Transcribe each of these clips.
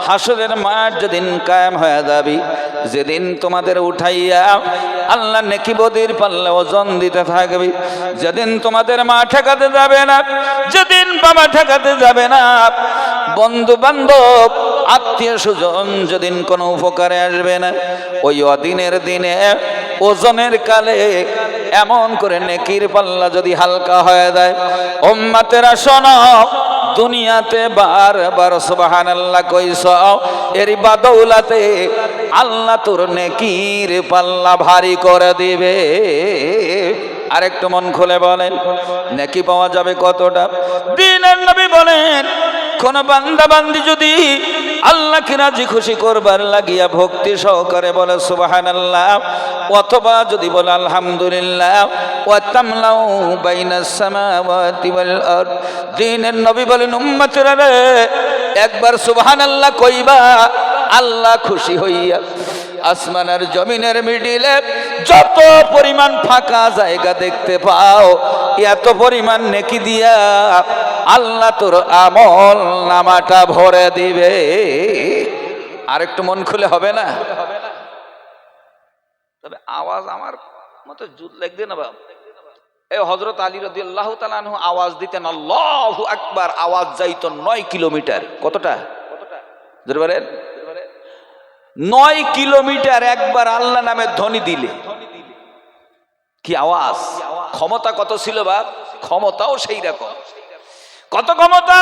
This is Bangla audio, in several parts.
হাসরের মাঠ যেদিন কায়েম হয়ে যাবে, যেদিন তোমাদের উঠাইয়া আল্লাহ নেকি বদির পাল্লা ওজন দিতে থাকবে, যেদিন তোমাদের মা ঠেকাতে যাবে না, যেদিন বাবা ঠেকাতে যাবে না, বন্ধু বান্ধব আত্মীয় স্বজন যেদিন কোনো উপকারে আসবে না, ওই অদিনের দিনে ওজনের কালে এমন করে নেকির পাল্লা যদি হালকা হয়ে যায়, উম্মতেরা শোনো, দুনিয়াতে বারবার সুবহানাল্লাহ কইছ, এর বাদৌলাতে আল্লাহ তোর নেকির পাল্লা ভারী করে দিবে। আরেকটু মন খুলে বলেন, নেকি পাওয়া যাবে কতটা? দিনের নবী বলেন, কোন বান্দা বান্দি যদি আল্লাহকে রাজি খুশি করবার লাগিয়া ভক্তি সহকারে বলে সুবহানাল্লাহ, অথবা যদি বলে আলহামদুলিল্লাহ, ওয়া তামলাউ বাইনাস সামাওয়াতি ওয়াল আরদ, দিনের নবী বলেন উম্মতেরা রে, একবার সুবহানাল্লাহ কইবা, আল্লাহ খুশি হইয়া আসমান আর জমিনের মিডিলে যত পরিমাণ ফাঁকা জায়গা দেখতে পাও, এত পরিমাণ নেকি দিয়া আল্লাহ তোর আমল নামাটা ভরে দিবে। আরেকটু মন খুলে হবে না? তবে আওয়াজ আমার মতো জুত লাগবে না বাবা। এই হযরত আলী রাদিয়াল্লাহু তাআলা আনহু আওয়াজ দিতেন আল্লাহু আকবার, আওয়াজ যাইতো 9 কিলোমিটার। কতটা? জোরে বলেন। 9 কিলোমিটার একবার আল্লাহ নামে ধ্বনি দিলে কি আওয়াজ! ক্ষমতা কত ছিল বাপ? ক্ষমতাও সেই রকম। কত ক্ষমতা!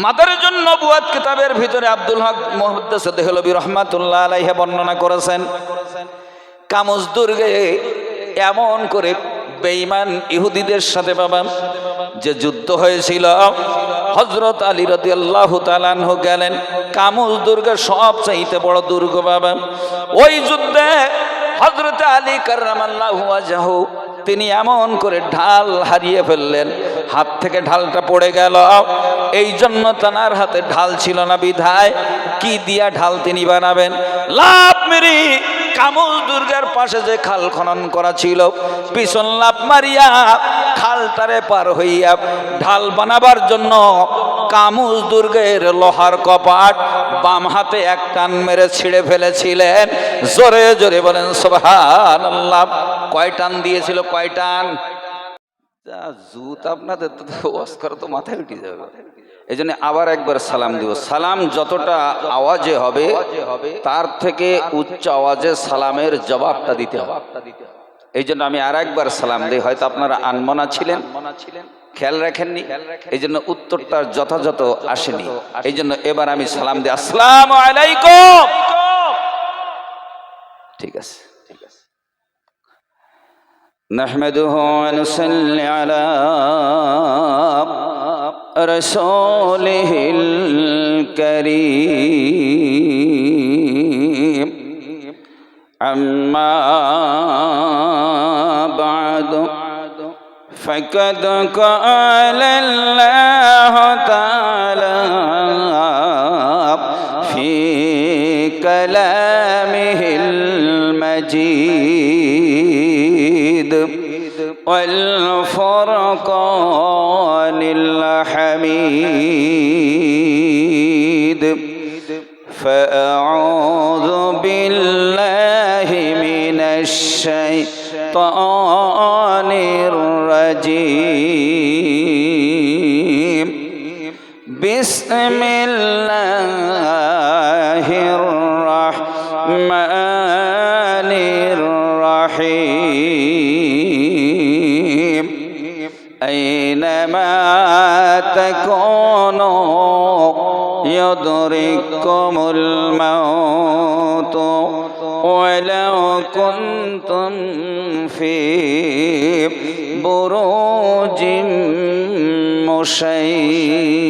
মাদারিজুন নবুয়াত কিতাবের ভিতরে আব্দুল হক মুহাদ্দিস দেহলভী রাহমাতুল্লাহ আলাইহি বর্ণনা করেছেন, কামুজ দুর্গে এমন করে বেঈমান ইহুদিদের সাথে বাবা যে যুদ্ধ হয়েছিল, হযরত আলী রাদিয়াল্লাহু তাআলা আনহু গেলেন। কামুজ দুর্গের সবচাইতে বড় দুর্গ বাবা। ওই যুদ্ধে হযরত আলী কাররামাল্লাহু ওয়াজহু তিনি এমন করে ঢাল হারিয়ে ফেললেন, হাত থেকে ঢালটা পড়ে গেল। এই জন্য তার হাতে ঢাল ছিল না, বিধায় কি দিয়া ঢাল তিনি বানাবেন? লাফ মেরে কামুজ দুর্গের পাশে যে খাল খনন করা ছিল, পিছন লাফ মারিয়া খালটারে পার হইয়া ঢাল বানাবার জন্য কামুজ দুর্গের লোহার কপাট বাম হাতে এক টান মেরে ছিঁড়ে ফেলেছিলেন। জোরে জোরে বলেন সুবহানাল্লাহ। কয় টান দিয়েছিল? কয় টান? জুত আপনাদের তো ওয়াজ করে তো মাথায় উঠে যাবে। এই জন্য আবার একবার সালাম দিব। সালাম যতটা আওয়াজে হবে তার থেকে উচ্চ আওয়াজে সালামের জবাবটা দিতে হবে। এই জন্য আমি আর একবার সালাম দিই। হয়তো আপনারা আনমনা ছিলেন, খেয়াল রাখেননি, এই জন্য উত্তরটা যথাযথ আসেনি। এই জন্য এবার আমি সালাম দিই, আসসালামু আলাইকুম। ঠিক আছে, ঠিক আছে। নাহমাদুহু ওয়া নুসাল্লি আলা রাসূলিহিল কারীম, আম্মা বা'দু ফাকাদ ক্বালা আল্লাহু তাআলা ফি কালামিহিল মাজিদ ওয়াল ফুরকানিল হামিদ, ফাআউযু বিল্লাহি মিনাশ শাইতানির রাজীম, বিসমিল্লাহির রাহমানির রাহিম, আইনামা তাকুনু ইউদরিকুমুল মাউত ওয়ালাউ কুনতুম ফি বুরুজিম মুশাইয়াদা।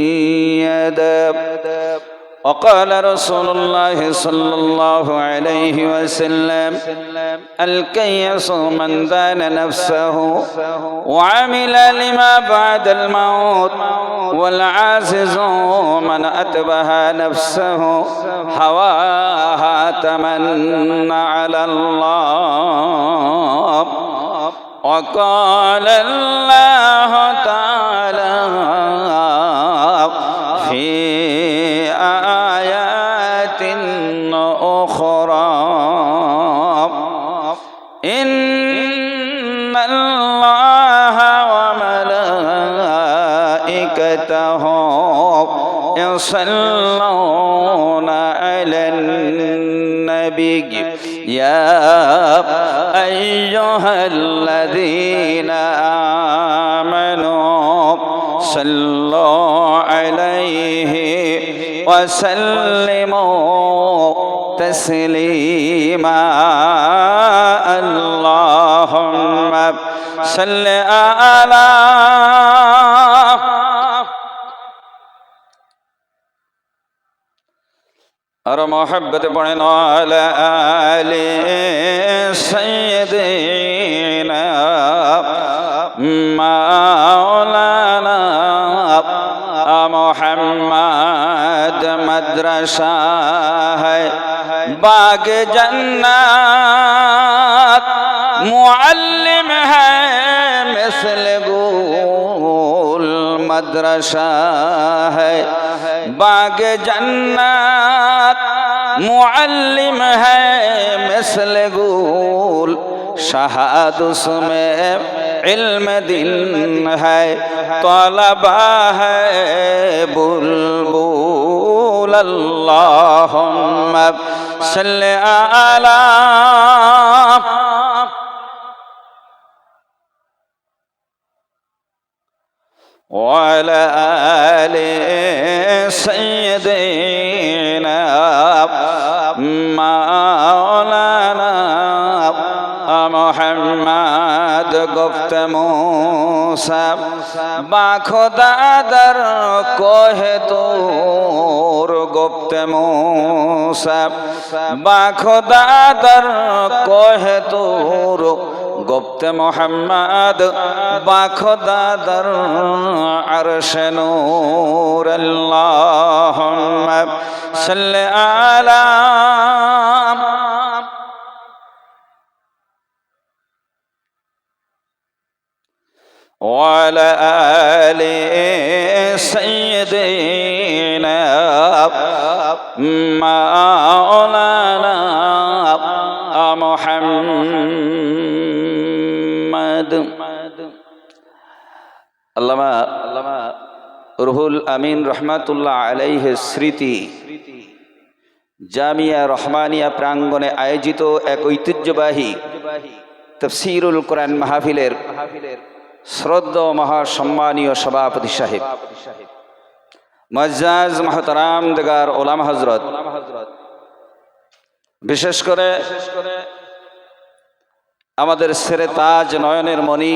وقال رسول الله صلى الله عليه وسلم الكيس من دان نفسه وعمل لما بعد الموت، والعاجز من أتبه نفسه هواها تمنى على الله. وقال الله تعالى في يصلون على النبي يا أيها الذين آمنوا صلوا عليه وسلموا تسليما اللهم صل على और मोहब्बत पढ़ना अला आले सय्यदीना मौलाना मोहम्मद मदरसा है बाग जन्नत मुअल्लिम है मिसल गुल मदरसा है बाग जन्नत मुअल्लिम है मिसल गुल शहाद उसमें इल्म दिन है तलबा है बुलबुल अल्लाहुम्मा सल्लि अला وعلى آل سيدنا مولانا محمد گفت موسی با خدا در کوه طور گفت موسی با خدا در کوه طور گفت محمد با خدا در عرش نور اللهم صل علی وعلى آل سيدنا مولانا محمد আল্লামা রুহুল আমিন রহমাতুল্লাহ আলাইহির স্মৃতি জামিয়া রহমানিয়া প্রাঙ্গণে আয়োজিত এক ঐতিহ্যবাহী তাফসীরুল কোরআন মাহফিলের শ্রদ্ধেয় মহাসম্মানীয় সভাপতি সাহেব মুআজ্জাজ মুহতারাম দেগার ওলামা হযরত, বিশেষ করে আমাদের সেরে তাজ নয়নের মণি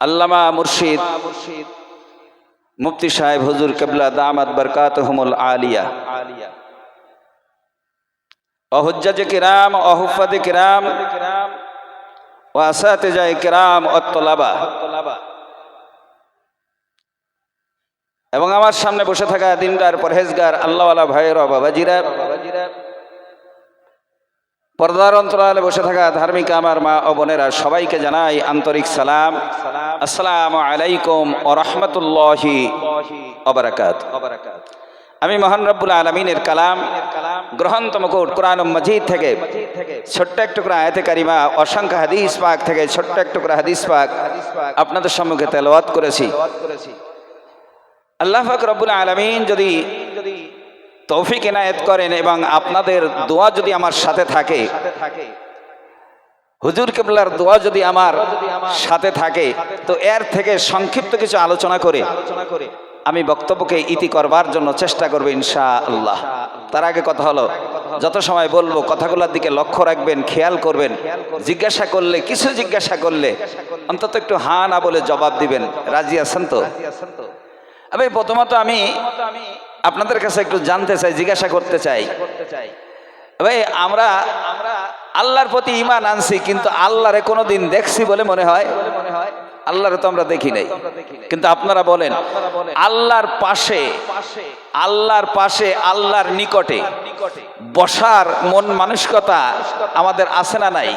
আল্লামা মুর্শিদ মুফতি সাহেব হুজুর কিবলা দামাত বরকাতুহুমুল আলিয়া ও হুজ্জাজ কিরাম ও হুফাজ কিরাম ও আসাতিজা কিরাম ও তলাবা, এবং আমার সামনে বসে থাকা দিনদার পরহেজগার আল্লাহওয়ালা ভাইয়েরা বাবাজিরা, পর্দার অন্তরালে বসে থাকা ধার্মিক আমার মা ও বোনেরা, সবাইকে জানাই আন্তরিক সালাম। আসসালামু আলাইকুম ওয়া রাহমাতুল্লাহি ওয়া বারাকাতুহু। আমি মহান রব্বুল আলামিনের কালাম গ্রহণতম কোট কোরআন মাজিদ থেকে ছোট্ট এক টুকরা আয়াতে কারিমা, অসংখ্য হাদিস পাক থেকে ছোট্ট এক টুকরা হাদিস পাক আপনাদের সম্মুখে তেলাওয়াত করেছি। আল্লাহ পাক রব্বুল আলামিন যদি তৌফিক এনায়েত করেন এবং আপনাদের দোয়া যদি আমার সাথে থাকে, হুজুর কিবলার দোয়া যদি আমার সাথে থাকে, তো এর থেকে সংক্ষিপ্ত কিছু আলোচনা করে আমি বক্তব্যকে ইতি করবার জন্য চেষ্টা করব ইনশাআল্লাহ। তার আগে কথা হলো, যত সময় বলবো কথাগুলোর দিকে লক্ষ্য রাখবেন, খেয়াল করবেন। জিজ্ঞাসা করলে, কিছু জিজ্ঞাসা করলে অন্তত একটু হ্যাঁ না বলে জবাব দিবেন। রাজি আছেন তো? আমি প্রথমত আমি আপনাদের কাছে একটু জানতে চাই, জিজ্ঞাসা করতে চাই, ভাই আমরা আল্লাহর প্রতি ঈমান আনছি, কিন্তু আল্লাহরে কোনোদিন দেখছি বলে মনে হয়? আল্লাহরে তো আমরা দেখি নাই, কিন্তু আপনারা বলেন আল্লাহর পাশে, আল্লাহর নিকটে বসার মন মানসিকতা আমাদের আছে না নাই?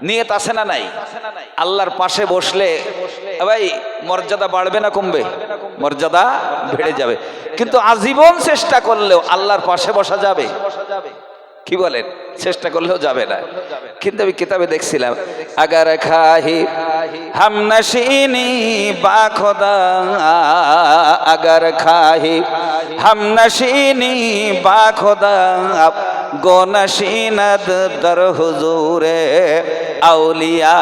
নিয়ত আছে না নাই? আল্লাহর পাশে বসলে ভাই মর্যাদা বাড়বে না কমবে? মর্যাদা বেড়ে যাবে। কিন্তু আজীবন চেষ্টা করলেও আল্লাহর পাশে বসা যাবে? কি বলেন? চেষ্টা করলেও যাবে না। কিন্তু আমি কিতাবে দেখছিলাম, আগার খাহি হাম নশিনি বা খোদা, আগার খাহি হাম নশিনি বা খোদা, গো নশিনদ দর হুজুরে আউলিয়া।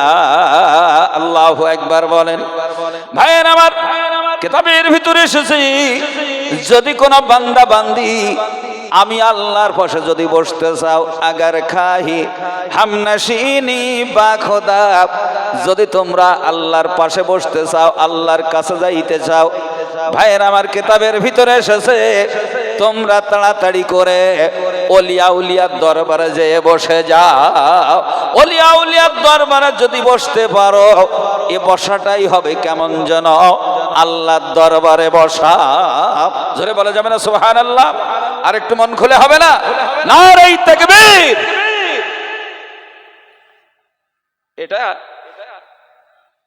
আল্লাহু আকবার বলেন। ভাইয়ের আমার, কিতাবের ভিতরে এসেছে, যদি কোনো বান্দা বান্দি আমি আল্লাহর পাশে যদি বসতে চাও, আগার খাহি হামনাশিনি বা খোদা, যদি তোমরা আল্লাহর পাশে বসতে চাও, আল্লাহর কাছে যাইতে চাও, ভাইয়ের আমার কিতাবের ভিতরে এসেছে, তোমরা তাড়াতাড়ি করে ওলিয়া উলিয়ার দরবারে যেয়ে বসে যাও। ওলিয়া উলিয়ার দরবারে যদি বসতে পারো, এ বসাটাই হবে কেমন যেন আল্লাহর দরবারে বসা। জোরে বলা যাবে না সুবহানাল্লাহ? আর একটু মন খুলে হবে না? নারে তাকবীর। এটা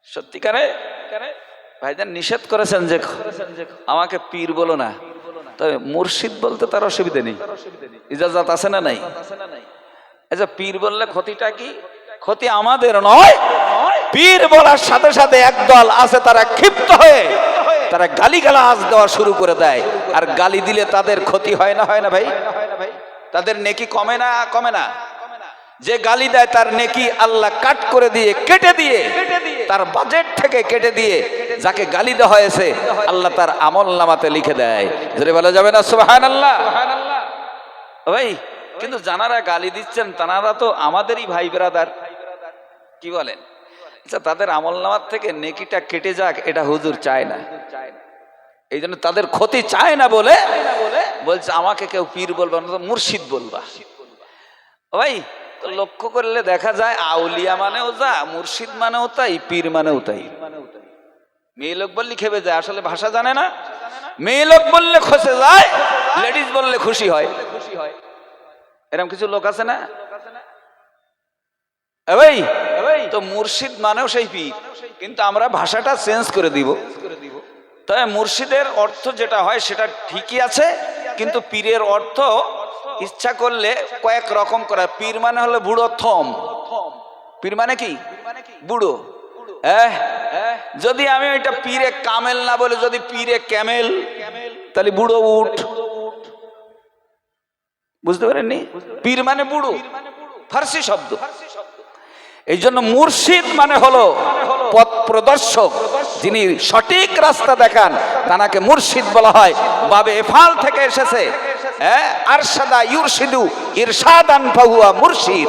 সত্যিকারে ভাইজান নিষেধ করেছেন যে আমাকে পীর বলো না, তবে মুর্শিদ বলতে তার অসুবিধা নেই, ইজাজত আছে না নাই? আচ্ছা, পীর বললে ক্ষতিটা কি? ক্ষতি আমাদের নয়, পীর বলার সাথে সাথে একদল আছে তারা ক্ষিপ্ত হয়ে তারা গালিগালাজ দেওয়া শুরু করে দেয়। আর গালি দিলে তাদের ক্ষতি হয় না? হয় না ভাই? তাদের নেকি কমে না? কমে না? যে গালি দেয় তার নেকি আল্লাহ কাট করে দিয়ে, কেটে দিয়ে, তার বাজেট থেকে কেটে দিয়ে যাকে গালি দেওয়া হয়েছে আল্লাহ তার আমলনামাতে লিখে দেয়। যদি বলা যাবে না সুবহানাল্লাহ? ভাই, কিন্তু যারা গালি দিচ্ছেন তারা তো আমাদেরই ভাই ব্রাদার, কি বলেন? আচ্ছা, তাদের আমলনামার থেকে নেকিটা কেটে যাক, এটা হুজুর চায় না। এই জন্য তাদের ক্ষতি চায় না বলে বলছে আমাকে কেউ পীর বলবা না, মুর্শিদ বলবা। ভাই, তো লক্ষ্য করলে দেখা যায় আউলিয়া মানেও যা, মুর্শিদ মানেও তাই, পীর মানেও তাই। মেয়ে লোক বললে খেপে যায়, আসলে ভাষা জানে না। মেয়ে লোক বললে খসে যায়, লেডিস বললে খুশি হয়। এরকম কিছু লোক আছে না? ভাই, তো মুর্শিদ মানেও সেই পীর, কিন্তু আমরা ভাষাটা চেঞ্জ করে দিব। তবে মুর্শিদের অর্থ যেটা হয় সেটা ঠিকই আছে, কিন্তু পীরের অর্থ ইচ্ছা করলে কয়েক রকম করা। পীর মানে হলো বুড়ো থম। পীর মানে কি? বুড়ো। যদি আমি ওইটা পীরে কামেল না বলে যদি পীরে ক্যামেল, তাহলে বুড়ো উঠ। বুঝতে পারেননি? পীর মানে বুড়ো, ফার্সি শব্দ। এই জন্য মুর্শিদ মানে হলো পথ প্রদর্শক, যিনি সঠিক রাস্তা দেখান, তাকে মুর্শিদ বলা হয়। বাবে এফাল থেকে এসেছে, আরশাদা ইউরশিদু ইরশাদান ফাহুয়া মুর্শিদ।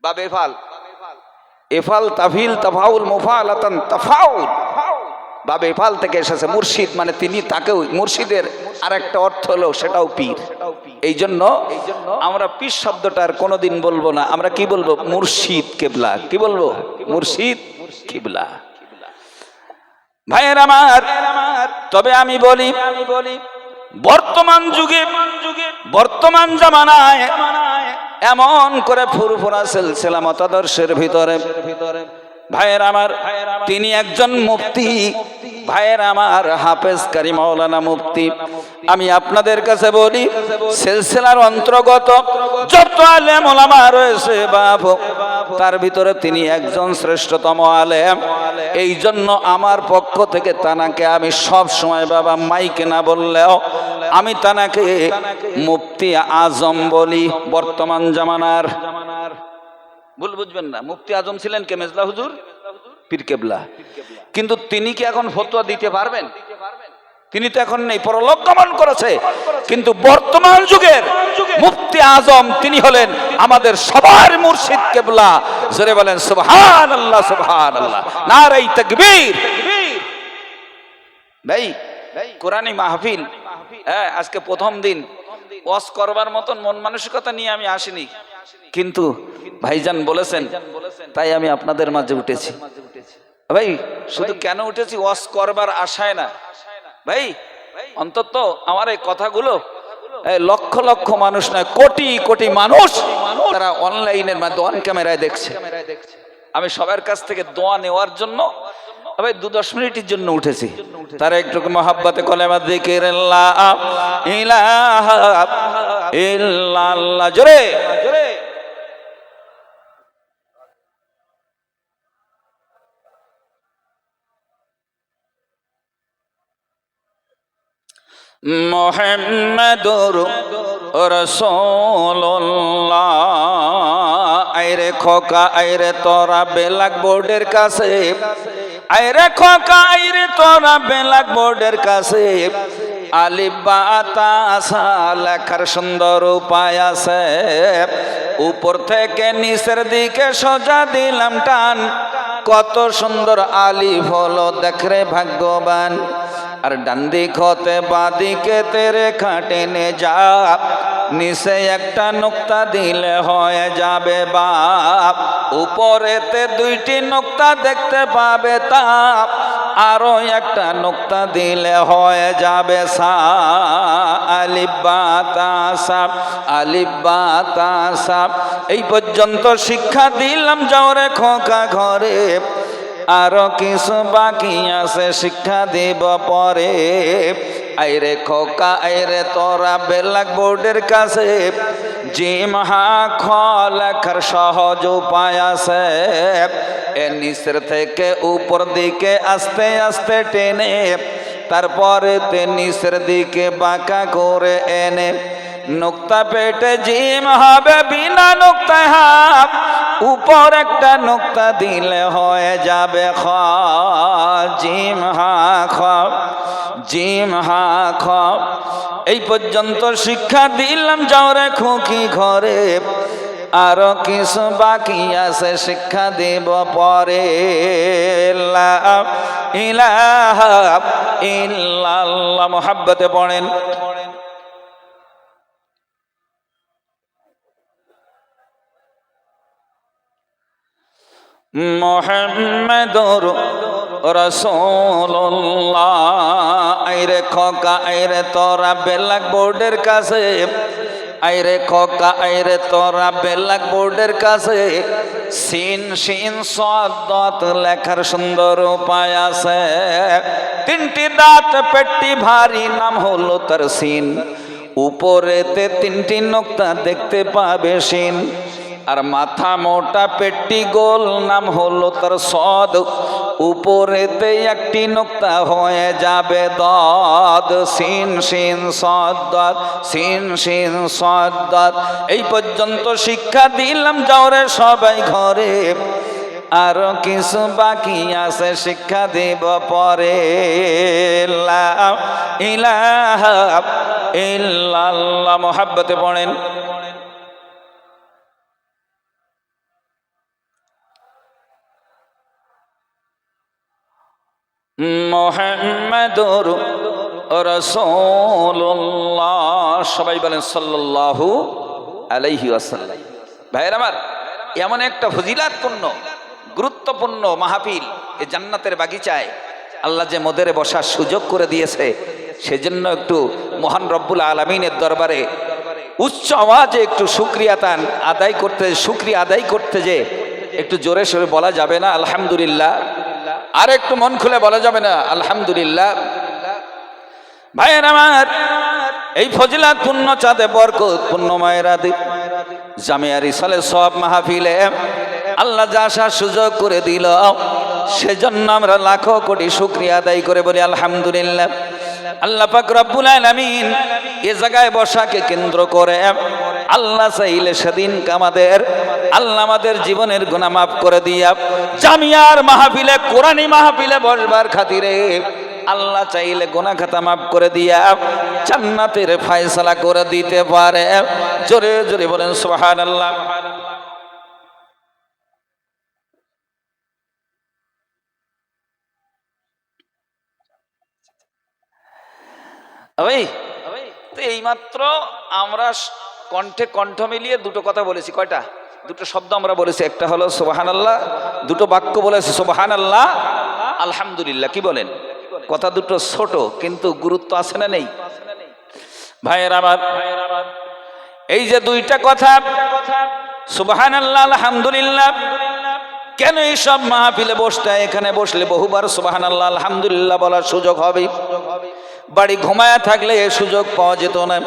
বাবে এফাল, এফাল তাফিল তাফাউল মুফালাতান তাফাউল, বাবে এফাল থেকে এসেছে। মুর্শিদ মানে তিনি, তাকেও মুর্শিদের আরেকটা অর্থ হলো সেটাও পীর। এই জন্য আমরা পীর শব্দটার কোনোদিন বলবো না, আমরা কি বলবো? মুর্শিদ কিবলা। কি বলবো? মুর্শিদ কিবলা। ভাইয়ের আমার, তবে আমি বলি বর্তমান যুগে, বর্তমান জামানায় এমন করে ফুরফুরা সিলসিলা মতাদর্শের ভিতরে ভাইয়ের আমার, তিনি একজন মুফতি, ভাইয়ের আমার হাফেজ কারি মাওলানা মুফতি। আমি আপনাদের কাছে বলি, সিলসিলার অন্তর্গত যত আলেম ওলামা রয়েছে বাবু, তার ভিতরে তিনি একজন শ্রেষ্ঠতম আলেম। এই জন্য আমার পক্ষ থেকে তানাকে আমি সব সময় বাবা মাইকে না বললেও আমি তানাকে মুফতি আজম বলি বর্তমান জামানার। ভুল বুঝবেন না, মুফতি আজম ছিলেন কে? মেজলা হুজুর পীর কেবলা। কিন্তু তিনি কি এখন ফতোয়া দিতে পারবেন? তিনি তো এখন নেই, পরলোক গমন করেছে। কিন্তু বর্তমান যুগের মুফতি আজম তিনি হলেন আমাদের সবার মুর্শিদ কেবলা। জোরে বলেন সুবহানাল্লাহ, সুবহানাল্লাহ, নারে তাকবীর। ভাই, কোরআনী মাহফিল, আজকে প্রথম দিন, ওয়াজ করবার মতন মন মানসিকতা নিয়ে আমি আসিনি, কিন্তু ভাইজান বলেছেন তাই আমি আপনাদের মাঝে উঠেছি। ভাই, শুধু কেন উঠেছি? ওয়াজ করবার আশায় না ভাই, অন্তত আমার এই কথাগুলো লক্ষ লক্ষ মানুষ নয়, কোটি কোটি মানুষ তারা অনলাইনের মাধ্যমে, অন ক্যামেরায় দেখছে। আমি সবার কাছ থেকে দোয়া নেওয়ার জন্য আবার 2-10 মিনিটের জন্য উঠেছি, তারা একটু মহাব্বতে কলেমা জিকির লা ইলাহা ইল্লাল্লাহ জোরে জোরে। মুহাম্মাদুর রাসূলুল্লাহ। আইরে খোকা আইরে তোরা ব্ল্যাক বোর্ডের কাছে, আইরে খোকা আইরে তোরা ব্ল্যাক বোর্ডের কাছে, আলিফ বা তা সা লেখার সুন্দর উপায় আছে। উপর থেকে নিচের দিকে সোজা দিলাম টান, কত সুন্দর আলিফ হলো দেখরে ভাগ্যবান। আর ডান দিক হতে বাঁ দিকে তেরে খাটেনে যা, নিচে একটা নুক্তা দিলে হয়ে যাবে বাপ। উপরেতে 2টি নুক্তা দেখতে পাবে তাপ, আরো একটা নুক্তা দিলে হয়ে যাবে সা। আলিফ বা তা সা আলিফ বা তা সা। এই পর্যন্ত শিক্ষা দিলাম যাও রে খোকা ঘরে, আরো কিছু বাকি আছে শিক্ষা দিব পরে। আইরে খোকা আইরে তোরা ব্ল্যাক বোর্ডের কাছে, জিম হা খ লেখার সহজ উপায় আছে। এ নিচের থেকে উপর দিকে আস্তে আস্তে টেনে, তারপরে তে নিচের দিকে বাঁকা করে এনে, নুক্তা পেটে জিম হবে বিনা নুক্তায় হাফ, উপর একটা নুক্তা দিলে হয়ে যাবে খ। জিম হা খ জিম হা খ। এই পর্যন্ত শিক্ষা দিলাম যাও রে খুকি ঘরে, আরো কিছু বাকি আছে শিক্ষা দেব পরে। লা ইলাহা ইল্লাল্লাহ মুহাব্বতে পড়েন। মুহাম্মাদুর রাসূলুল্লাহ। আইরে খোকা আইরে তোরা ব্ল্যাক বোর্ডের কাছে, আইরে খোকা আইরে তোরা ব্ল্যাক বোর্ডের কাছে, সিন শিন সাদ দাঁত লেখার সুন্দর উপায় আছে। 3টি দাঁত পেটটি ভারী নাম হলো তার সিন, উপরেতে 3টি নুক্তা দেখতে পাবে শিন। আর মাথা মোটা পেটটি গোল নাম হলো তার সদ, উপরেতে একটি নুক্তা হয়ে যাবে দদ। সিন শিন সদ দদ সিন শিন সদ দদ। এই পর্যন্ত শিক্ষা দিলাম যাও রে সবাই ঘরে, আরো কিছু বাকি আছে শিক্ষা দেব পরে। লা ইলাহা ইল্লাল্লাহ মুহাব্বতে পড়েন। মুহাম্মাদুর রাসূলুল্লাহ। সবাই বলেন সাল্লাল্লাহু আলাইহি ওয়াসাল্লাম। ভাইয়ের আমার, এমন একটা ফজিলাতপূর্ণ গুরুত্বপূর্ণ মাহফিল এই জান্নাতের বাগিচায় আল্লাহ যে মোদেরে বসার সুযোগ করে দিয়েছে, সেজন্য একটু মহান রব্বুল আলামিনের দরবারে উচ্চ আওয়াজে একটু শুকরিয়া আদায় করতে যে একটু জোরে সোরে বলা যাবে না আলহামদুলিল্লাহ? আর একটু মন খুলে বলা যাবে না আলহামদুলিল্লাহ? ভাইয়ের আমার, এই ফজিলাত পূর্ণ চাঁদে বরকত পূর্ণ মায়ের আদি জামিয়া রিসালে সব মাহফিলে আল্লাহ যা আসার সুযোগ করে দিল, সেজন্য আমরা লাখো কোটি শুকরিয়া আদায় করে বলি আলহামদুলিল্লাহ। আল্লাহ পাক রব্বুল আলামিন এ জায়গায় বসাকে কেন্দ্র করে আল্লাহ চাইলে সেদিন আমাদের জীবনের গুনাহ মাফ করে দিয়া জামিয়ার মাহফিলে কোরআনী মাহফিলে বসবার খাতিরে আল্লাহ চাইলে গুনাহ খাতা মাফ করে দিয়া জান্নাতের ফয়সালা করে দিতে পারে। জোরে জোরে বলেন সুবহানাল্লাহ। তো এইমাত্র আমরা কণ্ঠে কণ্ঠ মিলিয়ে দুটো কথা বলেছি। কয়টা? দুটো শব্দ আমরা বলেছি। একটা হলো সুবহানাল্লাহ, দুটো বাক্য বলেছি সুবহানাল্লাহ আলহামদুলিল্লাহ। কি বলেন? কথা দুটো ছোট কিন্তু গুরুত্ব আছে না নেই? ভাইয়ের আমার, এই যে দুইটা কথা সুবহানাল্লাহ আলহামদুলিল্লাহ, কেন এইসব মাহফিলে বসতে হয়? এখানে বসলে বহুবার সুবহানাল্লাহ আলহামদুলিল্লাহ বলার সুযোগ হবে। বাড়ি ঘুমায়া থাকলে এই সুযোগ পাওয়া যেত না।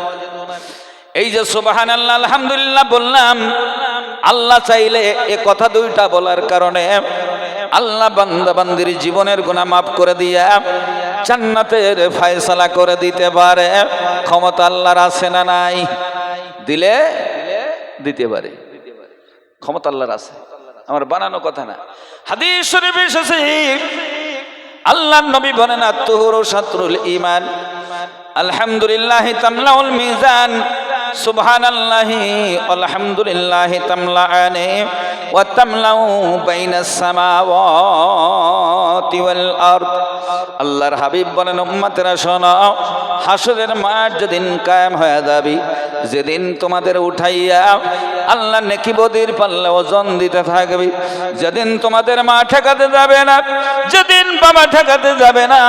এই যে সুবহানাল্লাহ আলহামদুলিল্লাহ বললাম, আল্লাহ চাইলে এ কথা দুইটা বলার কারণে আল্লাহ বান্দা বান্দির জীবনের গুনাহ মাফ করে দিয়া জান্নাতের ফয়সালা করে দিতে পারে। ক্ষমতা আল্লাহর আছে না নাই? দিলে দিতে পারে, ক্ষমতা আল্লাহর আছে, আমার বানানো কথা না। হাদিস শরীফে এসেছে আল্লাহর নবী বলেন, আত-তুহুরু শাতরুল ঈমান, আলহামদুলিল্লাহ তামলাউল মিজান, সুবহানাল্লাহি আলহামদুলিল্লাহি তামলাআনি ওয়া তামলাউ বাইনাস সামাওয়াতি ওয়াল আরদ। আল্লাহর হাবিব বলেন, উম্মতেরা শোনো, হাসরের মাঠ যেদিন কায়েম হয়ে যাবে, যেদিন তোমাদের উঠাইয়া আল্লাহ নেকি বদির পাল্লা ওজন দিতে থাকবে, যেদিন তোমাদের মা ঠেকাতে যাবে না, যেদিন বাবা ঠেকাতে যাবে না,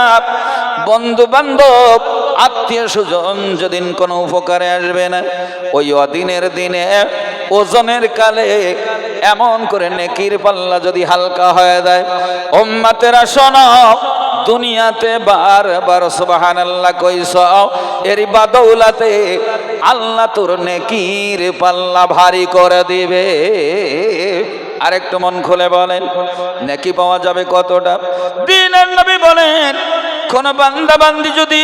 বন্ধু বান্ধব আত্মীয় স্বজন যেদিন কোনো উপকারে আসবে না, ওই অদিনের দিনে ওজনের কালে এমন করে নেকির পাল্লা যদি হালকা হয়ে যায়, উম্মতেরা শোনো, দুনিয়াতে বারবার সুবহানাল্লাহ কইছ, এর বাদৌলাতে আল্লাহ তোর নেকির পাল্লা ভারী করে দিবে। আরেকটু মন খুলে বলেন, নেকি পাওয়া যাবে কতটা? দিনের নবী বলেন, কোন বান্দা বান্দি যদি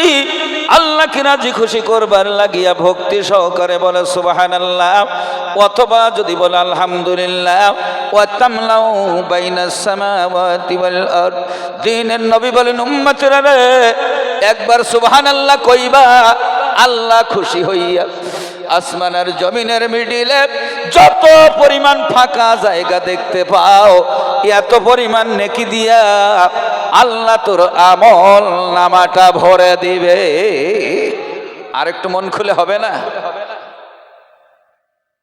আল্লাহকে রাজি খুশি করবার লাগিয়া ভক্তি সহকারে বলে সুবহানাল্লাহ, অথবা যদি বলে আলহামদুলিল্লাহ, ওয়া তামলাউ বাইনাস সামাওয়াতি ওয়াল আরদ, দিনের নবী বলেন, উম্মতেরা রে, একবার সুবহানাল্লাহ কইবা, আল্লাহ খুশি হইয়া আসমান আর জমিনের মিডিলে যত পরিমাণ ফাঁকা জায়গা দেখতে পাও, এত পরিমাণ নেকি দিয়া আল্লাহ তোর আমল নামাটা ভরে দিবে। আরেকটু মন খুলে হবে না?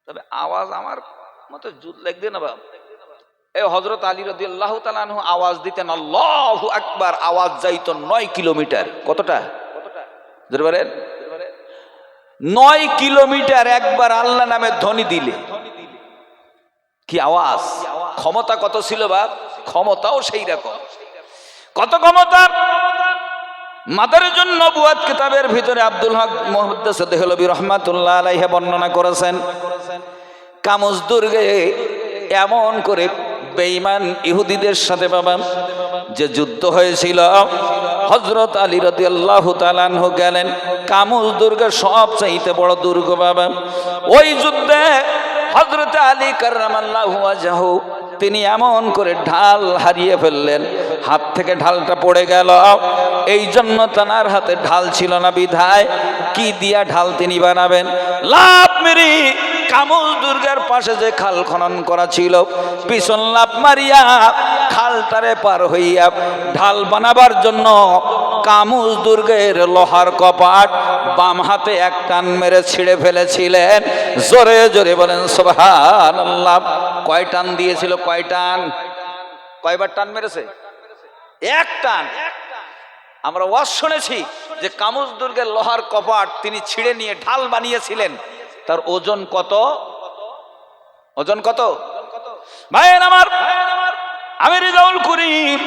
তবে আওয়াজ আমার মতো জুত লাগবে না বাবা। এই হযরত আলী রাদিয়াল্লাহু তাআলা আনহু আওয়াজ দিতেন আল্লাহু আকবার, আওয়াজ যাইতো 9 কিলোমিটার। কতটা? বলেন 9 কিলোমিটার একবার আল্লাহ নামে ধ্বনি দিলে কি আওয়াজ! ক্ষমতা কত ছিল বাপ? ক্ষমতাও সেই রকম। কত ক্ষমতা! মাদারিজুন নবুয়াত কিতাবের ভিতরে আব্দুল হক মুহাদ্দিস দেহলভী রাহমাতুল্লাহ আলাইহি বর্ণনা করেছেন, কামুজ দুর্গে এমন করে বেঈমান ইহুদিদের সাথে বাবা যে যুদ্ধ হয়েছিল, হযরত আলী রাদিয়াল্লাহু তাআলা আনহু গেলেন। কামুজ দুর্গের সবচাইতে বড় দুর্গ বাবা। ওই যুদ্ধে হযরত আলী কাররামাল্লাহু ওয়াজহু তিনি এমন করে ঢাল হারিয়ে ফেললেন, হাত থেকে ঢালটা পড়ে গেল। এই জন্য তার হাতে ঢাল ছিল না, বিধায় কি দিয়া ঢাল তিনি বানাবেন? লাফ মেরে কামুজ দুর্গের পাশে যে খাল খনন করা ছিল, পিছন লাফ মারিয়া খালটারে পার হইয়া ঢাল বানাবার জন্য কামুজ দুর্গের লোহার কপাট বাম হাতে এক টান মেরে ছিঁড়ে ফেলেছিলেন। জোরে জোরে বলেন সুবহানাল্লাহ। কয় টান দিয়েছিল? কয় টান? কয়বার টান মেরেছে? এক টান। আমরা ওয়াজ শুনেছি যে কামুজ দুর্গের লোহার কপাট তিনি ছিঁড়ে নিয়ে ঢাল বানিয়েছিলেন। তার ওজন কত? ওজন কত? ভাইয়ের আমার, আমি রিজাউল করিম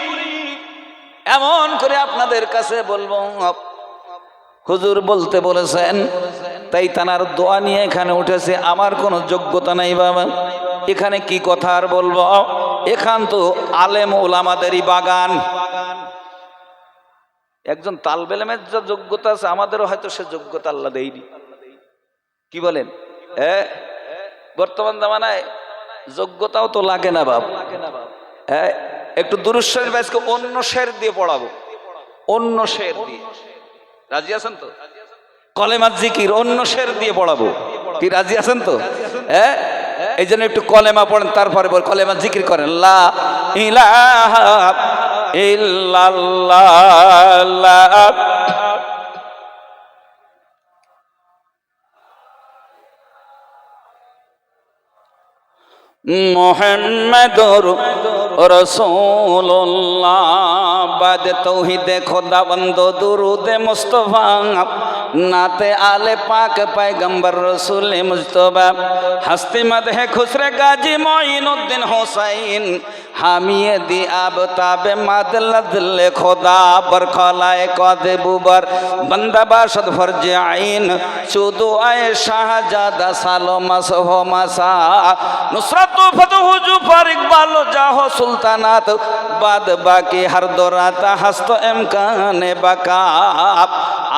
এমন করে আপনাদের কাছে বলবো, হুজুর বলতে বলেছেন, তাই তানার দোয়া নিয়ে এখানে উঠেছে। আমার কোনো যোগ্যতা নাই বাবা, এখানে কি কথা আর বলবো? এখান তো আলেম ওলামাদেরই বাগান। একজন তালবে ইলমের যা যোগ্যতা আছে, আমাদেরও হয়তো সে যোগ্যতা আল্লাহ দেয়নি। কি বলেন? বর্তমান জামানায় যোগ্যতাও তো লাগে না বাপ। একটু দুরূদ শরীফ আজকে অন্য শের দিয়ে পড়াবো, অন্য শের দিয়ে। রাজি আছেন তো? কলেমা জিকির অন্য শের দিয়ে পড়াবো, কি রাজি আছেন তো? এই জন্য একটু কলেমা পড়েন, তারপরে কলেমা জিকির করেন। লা ইলাহা ইল্লাল্লাহ মুহাম্মাদুর রাসূলুল্লাহ। বাদ তৌহিদে খোদাবন্দ দুরুদে মুস্তাফা, নাতে আলে পাক पैगंबर रसूल मुस्तफा। हस्ती मदह खुसरे गाजी मोइनुद्दीन हुसैन, হামিয়ে দি আব তাবে মাদল খোদা বরখলায় কদে বুবার বন্দা বাসদ ফরজে আইন শুধু আয় শাহজাদা সালো মাস হো মাসা নুসরত ফতহু জুফর ইকবাল জাহো সুলতানাত বাদ বাকি হর দোরাতা হস্ত ইমকানে বাকা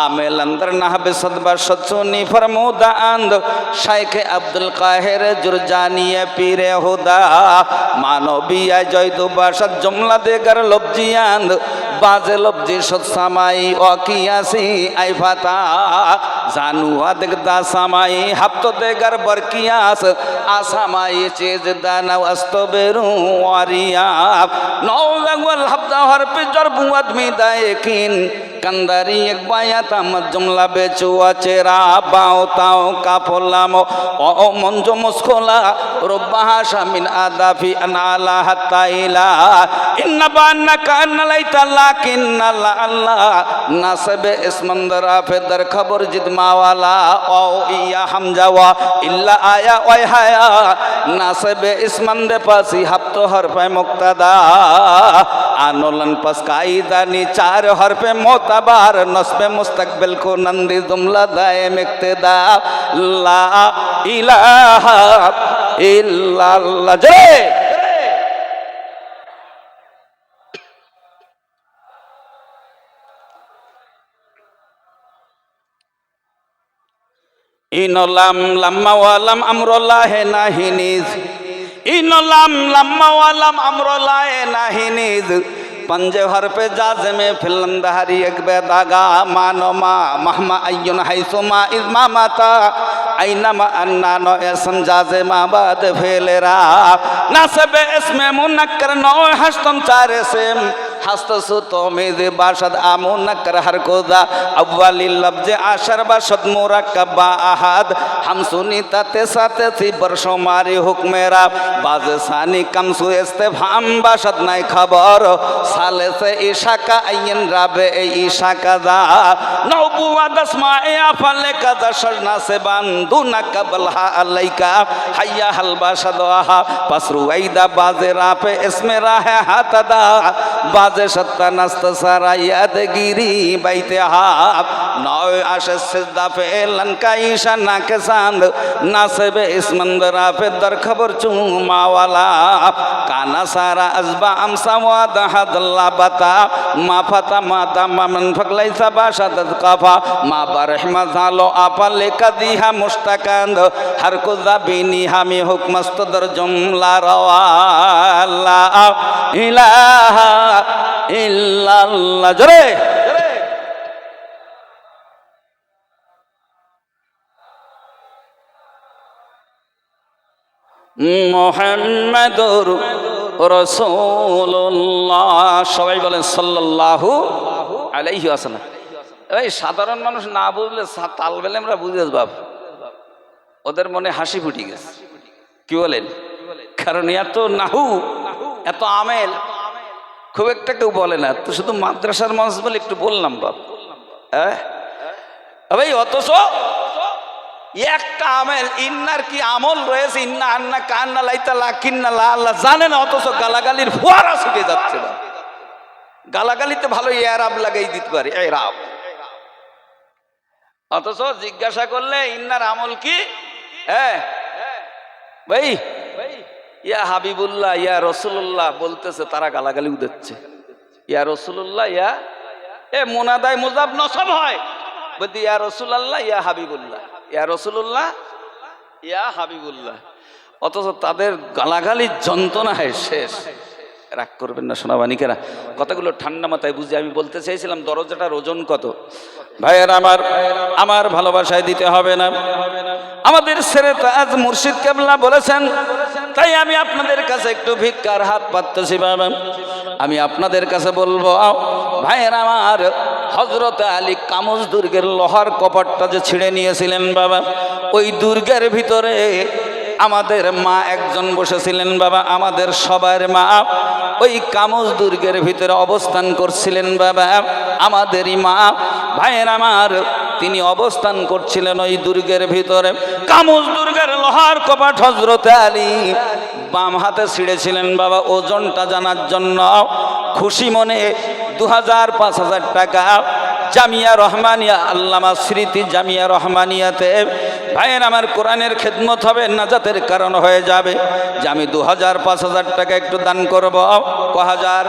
आमेल अंदर नहबे सदबर सत्सुनी फरमूदा अंद शेख अब्दुल काहिर जुरजानिये पीरे हुदा मानविया जयदु बाशद जुमला देगर लब्जियांद बाजे लब्जी सद समाई ओकियासी आई फाता जानुआ दिगदा समाई हफ्तो देगर बरकियास आसामाई चीज दाना वस्तबेरू वारिया नौ लगवल हफ्ता हर पे जरबू आदमी दायकिन कंदारी एक बाया तामत जुमला बेचुआ चेरा बाओ ताओ का फोलामो ओ मंजो मुस्कोला रुब्बाहा शामिन आदाफी अनाला हत्ताइला इन्ना बान्ना कान्ना लाइता लाकिन्ना ला अल्लाह नसबे इसमंदरा फे दर खबर जिदमावाला ओ इया हमजावा इल्ला आया ओय हाया नसबे इसमंदे पासी हफ्तो हर पे मुक्तदा आनोलन पस कायदानी चार हर पे मोतबार नस्बे मुस्तकबिल को नंदी जुमला दायम इक्तिदा ला इलाहा इल्लल्लाह जय इनोलाम लम्मा वालम अमरुल्लाह नाहिनीज इनोलाम लम्मा वालम अमरुल्लाह नाहिनीज पंजे हर पे जाजे में फिलंदहरी एक बेदागा मानो मा महमा अय्युन हैसुमा इज़मा माता ऐनमा अन्ना नो एसन जाजे मा बाद फेलेरा नसबे इसमें मुनक्कर नो हस्तम चारे सेम हस्तसु तो मेज़े बाशद आमुनक्कर हर कोदा अव्वली लफ्ज़े आशर बाशद मुरक्कबा अहद हम सुनी ताते साते सी बरसों मारी हुक्मेरा बाज सानी कम सु इस्तेफाम बाशद नहीं खबर साले से ईशा का अयन राबे ईशा का दा नौबुआ दसमा आफले का दशना से बंदू न कबलहा अलैका हय्या हल बाशदहा पसरुईदा बाजे रापे इसमें राहे हातदा बाजे सत्ता नस्त सारा यादगिरी बैतहा नौ आशे सिद्दा पे लंका ईशा ना के सांद नासबे इसमंदरा पे दर खबर चूमा वाला काना सारा अजबा अमसा वादा हदल्ला बता मा फता माता मन फकलाई सबाशा दकाफा मा बरहमा जालो आपा लेका दिहा मुश्तकांद हर को ज़बीनी हमी हुक्मस्त दर जुमला रवा ला इलाहा इल्लल्लाह जरे मुहम्मदुर রাসূলুল্লাহ সবাই বলেন সাল্লাল্লাহু আলাইহি ওয়াসাল্লাম। এই সাধারণ মানুষ না বুঝলে তাল বেলে আমরা বুঝে বাপ ওদের মনে হাসি ফুটে গেছে কি বলেন, কারণ এত নাহু এত আমেল খুব একটা কেউ বলে না, তো শুধু মাদ্রাসার মানুষ বলে একটু বললাম বাপ। ভাই অথচ একটা আমেল ইন্নার কি আমল রয়েছে ইন্না আন্না কান্না লাইতা লাকিন্না লা আল্লাহ জানে না, অথচ গালাগালির ফোয়ারা ছুটে যাচ্ছে না। গালাগালিতে ভালো এরাব লাগাই দিতে পারে এরাব, অথচ জিজ্ঞাসা করলে ইন্নার আমল কি, হ্যাঁ ভাই ইয়া হাবিবুল্লাহ ইয়া রসুল্লাহ বলতেছে, তারা গালাগালি উঠছে ইয়া রসুল্লাহ ইয়া এ মোনাদায় মুজাব নসব হয় বলতে ইয়া রসুল্লাহ ইয়া হাবিবুল্লাহ ইয়া রসুল্লাহ ইয়া হাবিবুল্লাহ, অথচ তাদের গালাগালির যন্ত্রণায় শেষ। রাগ করবেন না সোনাবানিকেরা, কথাগুলো ঠান্ডা মাথায় বুঝে আমি বলতে চাইছিলাম দরজাটার ওজন কত। ভাইয়ের আমার ভালোবাসায় দিতে হবে না, আমাদের ছেড়ে তাজ মুর্শিদ কেবলা বলেছেন, তাই আমি আপনাদের কাছে একটু ভিক্ষার হাত পাততেছি বাবা। আমি আপনাদের কাছে বলবো ভাইয়ের আমার, হযরত আলী কামুজ দুর্গের লোহার কপাটটা যে ছিঁড়ে নিয়েছিলেন বাবা, ওই দুর্গের ভিতরে আমাদের মা একজন বসেছিলেন বাবা, আমাদের সবার মা ওই কামুজ দুর্গের ভিতরে অবস্থান করছিলেন বাবা। আমাদেরই মা ভাইয়ের আমার, তিনি অবস্থান করছিলেন ওই দুর্গের ভিতরে। কামুজ দুর্গের লোহার কপাট হযরত আলী বাম হাতে ছিঁড়েছিলেন বাবা ওজনটা জানার জন্য। খুশি মনে 2000-5000 টাকা জামিয়া রহমানিয়া আল্লামা স্মৃতি জামিয়া রহমানিয়াতে ভাইয়ের আমার কোরআনের খেদমত হবে, নাজাতের কারণ হয়ে যাবে, যে আমি 2000-5000 টাকা একটু দান করব। কহাজার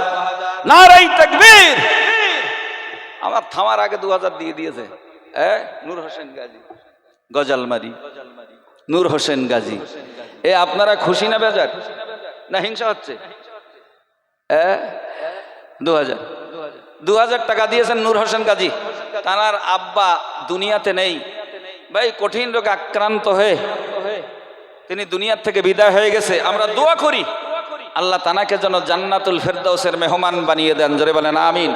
নারাই তাকবীর। আমার থামার আগে 2000 দিয়ে দিয়েছে নূর হোসেন গাজী গজালমারি, নূর হোসেন গাজী। আপনারা খুশি না বেজার না হিংসা হচ্ছে? 2000 টাকা দিয়েছেন নূর হোসেন গাজী। তার আব্বা দুনিয়াতে নেই ভাই, কঠিন রোগে আক্রান্ত হয়ে তিনি দুনিয়ার থেকে বিদায় হয়ে গেছে। আমরা দোয়া করি আল্লাহ তানাকে যেন জান্নাতুল ফেরদাউসের মেহমান বানিয়ে দেন। জোরে বলেন আমিন।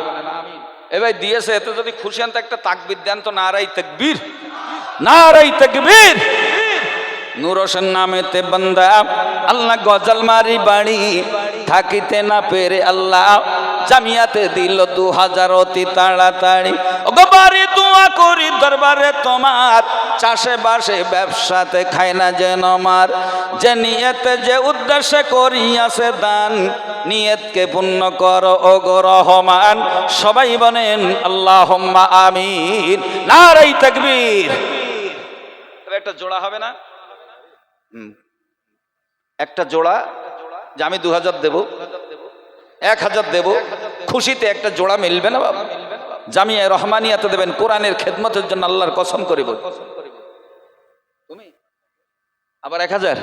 ভাই দিয়েছে, এতে যদি খুশি হন তো একটা তাকবীর দেন তো। নারাই তাকবীর, নারাই তাকবীর। নূর হোসেন নামেতে বান্দা আল্লাহ গজালমারি বাড়ি, থাকিতে না পেরে আল্লাহ জামিয়াতে দিল 2000 অতি তাড়াতাড়ি। ওগো বাড়ি দোয়া করি দরবারে তোমার, চাষে বাসে ব্যবসাতে খায় না যেন মার, যে নিয়তে যে উদ্দেশ্যে করিয়াছে দান, নিয়তকে পূর্ণ করো ওগো রহমান। সবাই বলেন আল্লাহুম্মা আমিন। নারাই তাকবীর। একটা জোড়া হবে না? একটা জোড়া, যে আমি 2000 দেব, 1000 দেব, খুশিতে একটা জোড়া মিলবে না বাবা? জামিয়া রহমানিয়াতে দেবেন কোরআনের খেদমতের জন্য, আল্লাহর কসম করে বল। তুমি আবার 1000,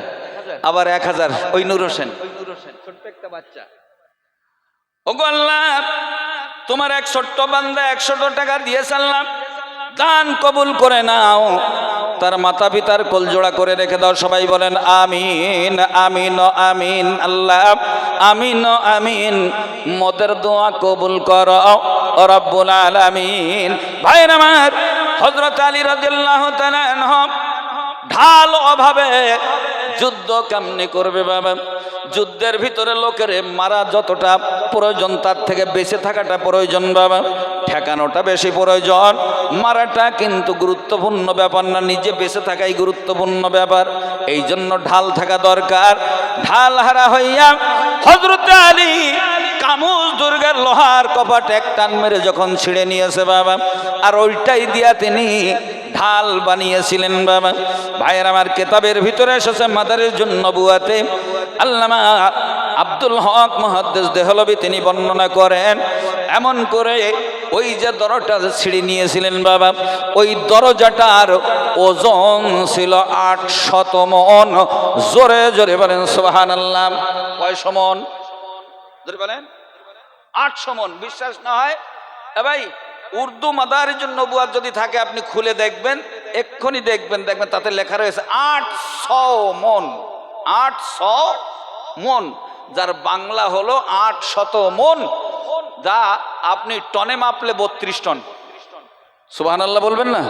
আবার 1000 ওই নূর হোসেন, ছোট্ট একটা বাচ্চা। ওগো আল্লাহ, তোমার এক ছোট্ট বান্দা 100 টাকা দিয়েছে, আল্লাহ দান কবুল করে নাও, তার মাতা পিতার কোলজোড়া করে রেখে দাও। সবাই বলেন আমিন, আমিন, আমিন। আল্লাহ আমিন, আমিন। মোদের দোয়া কবুল করো রব্বুল আলামিন। ভাইয়ের আমার, হযরত আলী রাদিয়াল্লাহু তাআলা আনহু ঢাল অভাবে যুদ্ধ কেমনে করবে বাবা? যুদ্ধের ভিতরে লোকের মারা যতটা প্রয়োজন তার থেকে বেঁচে থাকাটা প্রয়োজন বাবা, ঠেকানোটা বেশি প্রয়োজন, মারাটা কিন্তু গুরুত্বপূর্ণ ব্যাপার না, নিজে বেঁচে থাকাই গুরুত্বপূর্ণ ব্যাপার। এই জন্য ঢাল থাকা দরকার। ঢাল হারা হইয়া হযরত আলী কামুজ দুর্গের লোহার কপাট এক টান মেরে যখন ছিঁড়ে নিয়েছে বাবা, আর ওইটাই দিয়া তিনি ঢাল বানিয়েছিলেন বাবা। ভাইয়ের আমার, কেতাবের ভিতরে এসেছে মাদারের জন্য বুয়াতে আল্লামা আব্দুল হক মুহাদ্দিস দেহলভী তিনি বর্ণনা করেন, এমন করে ওই যে দরজা ছিঁড়ে নিয়েছিলেন বাবা, ওই দরজাটার ওজন ছিল 800 মণ। জোরে জোরে বলেন সুবহানাল্লাহ। কয়শো মণ? জোরে বলেন 800 মণ। বিশ্বাস না হয় ভাই, উর্দু মাদারিজুন নবুয়াত যদি থাকে আপনি খুলে দেখবেন, এক্ষুনি দেখবেন তাতে লেখা রয়েছে 800 মণ। 800 মণ, যার বাংলা হলো 800 মণ, যা আপনি টনে মাপলে 32 টন। সুবহানাল্লাহ বলবেন না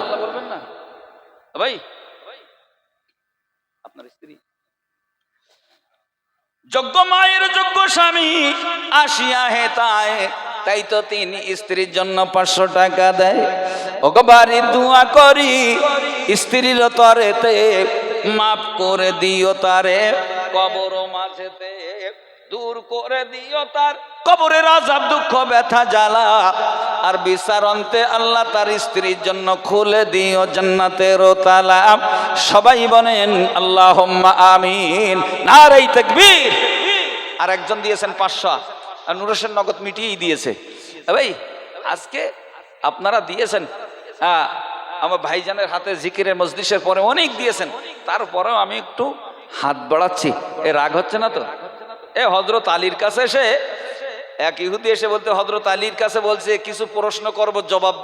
ভাই? আপনার স্ত্রী যোগ্য মায়ের যোগ্য স্বামী আসিয়া হে তাই তো তিনি স্ত্রীর জন্য 500 টাকা দেয়। ওগো বাড়ি দোয়া করি স্ত্রীর তরেতে মাফ করে দিও তারে, কবর মাঝেতে দূর করে দিও তার কবরের আযাব দুঃখ ব্যথা জ্বালা, আর বিচারন্তে আল্লাহ তার স্ত্রীর জন্য খুলে দিও জান্নাতের তালা। সবাই বলেন আল্লাহুম্মা আমিন। নারাই তাকবীর। আর একজন দিয়েছেন 500, আর নূর হোসেন নগদ মিটিয়েই দিয়েছে। ভাই আজকে আপনারা দিয়েছেন, আমার ভাইজানের হাতে জিকিরের মজলিসের পরে অনেক দিয়েছেন, তারপরেও আমি একটু হাত বাড়াচ্ছি। রাগ হচ্ছে না তো? হযরত আলীর কাছে এসে এক ইহুদি এসে বলতে, হযরত আলীর কাছে বলছে কিছু প্রশ্ন করব, জবাব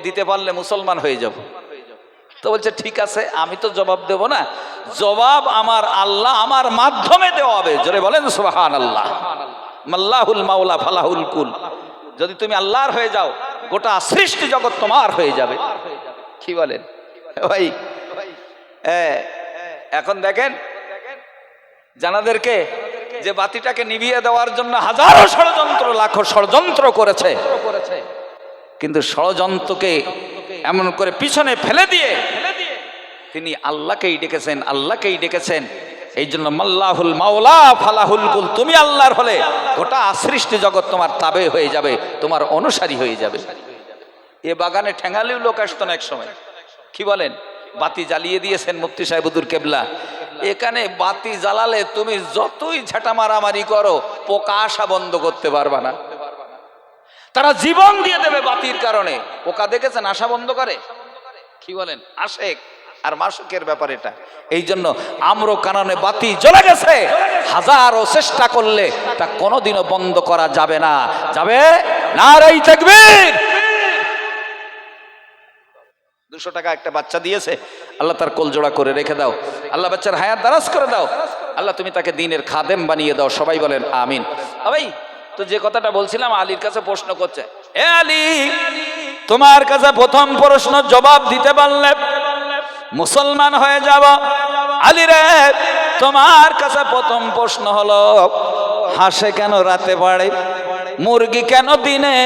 দিতে পারলে মুসলমান হয়ে যাব। তো বলছে ঠিক আছে, আমি তো জবাব দেব না, জবাব আমার আল্লাহ আমার মাধ্যমে দেওয়া হবে। জোরে বলেন সুবহানাল্লাহ। মাল্লাহুল মাওলা ফালাহুল কুল। যদি তুমি আল্লাহর হয়ে যাও, গোটা সৃষ্টি জগৎ তোমার হয়ে যাবে। কি বলেন ভাই? এখন দেখেন জানাদেরকে যে বাতিটাকে নিভিয়ে দেওয়ার জন্য হাজারো ষড়যন্ত্র, লাখো ষড়যন্ত্র করেছে, কিন্তু ষড়যন্ত্রকে এমন করে পিছনে ফেলে দিয়ে তিনি আল্লাহকেই ডেকেছেন, আল্লাহকেই ডেকেছেন। এই জন্য মাল্লাহুল মাওলা ফালাহুল কুল, তুমি আল্লাহর হলে গোটা সৃষ্টি জগৎ তোমার তাবে হয়ে যাবে, তোমার অনুসারী হয়ে যাবে। এ বাগানে ঠেঙ্গালিও লোক আসতো না এক সময়, কি বলেন? বাতি জ্বালিয়ে দিয়েছেন মুফতি সাহেব হুজুর কেবলা, এখানে বাতি জ্বালালে তুমি যতই ঝাঁটা মারামারি করো পোকা আসা বন্ধ করতে পারবা না। তারা জীবন দিয়ে দেবে বাতির কারণে। পোকা দেখেছেন আশা বন্ধ করে? কি বলেন? আশেক আর মাসুকের ব্যাপার এটা। এই জন্য আম্র কাননে বাতি জ্বলে গেছে, হাজারো চেষ্টা করলে তা কোনোদিনও বন্ধ করা যাবে না। যাবে নারায়ে তাকবীর। 200 টাকা একটা বাচ্চা দিয়েছে, আল্লাহ তার কোল জোড়া করে রেখে দাও, আল্লাহ বাচ্চার হায়াত দারাজ করে দাও, আল্লাহ তুমি তাকে দ্বীনের খাদেম বানিয়ে দাও। সবাই বলেন আমিন। ভাই তো যে কথাটা বলছিলাম, আলীর কাছে প্রশ্ন করছে, এ আলী, তোমার কাছে প্রথম প্রশ্ন জবাব দিতে পারলে মুসলমান হয়ে যাব। আলী রে, তোমার কাছে প্রথম প্রশ্ন হলো, হাসে কেন রাতে পাড়ে, মুরগি কেন দিনে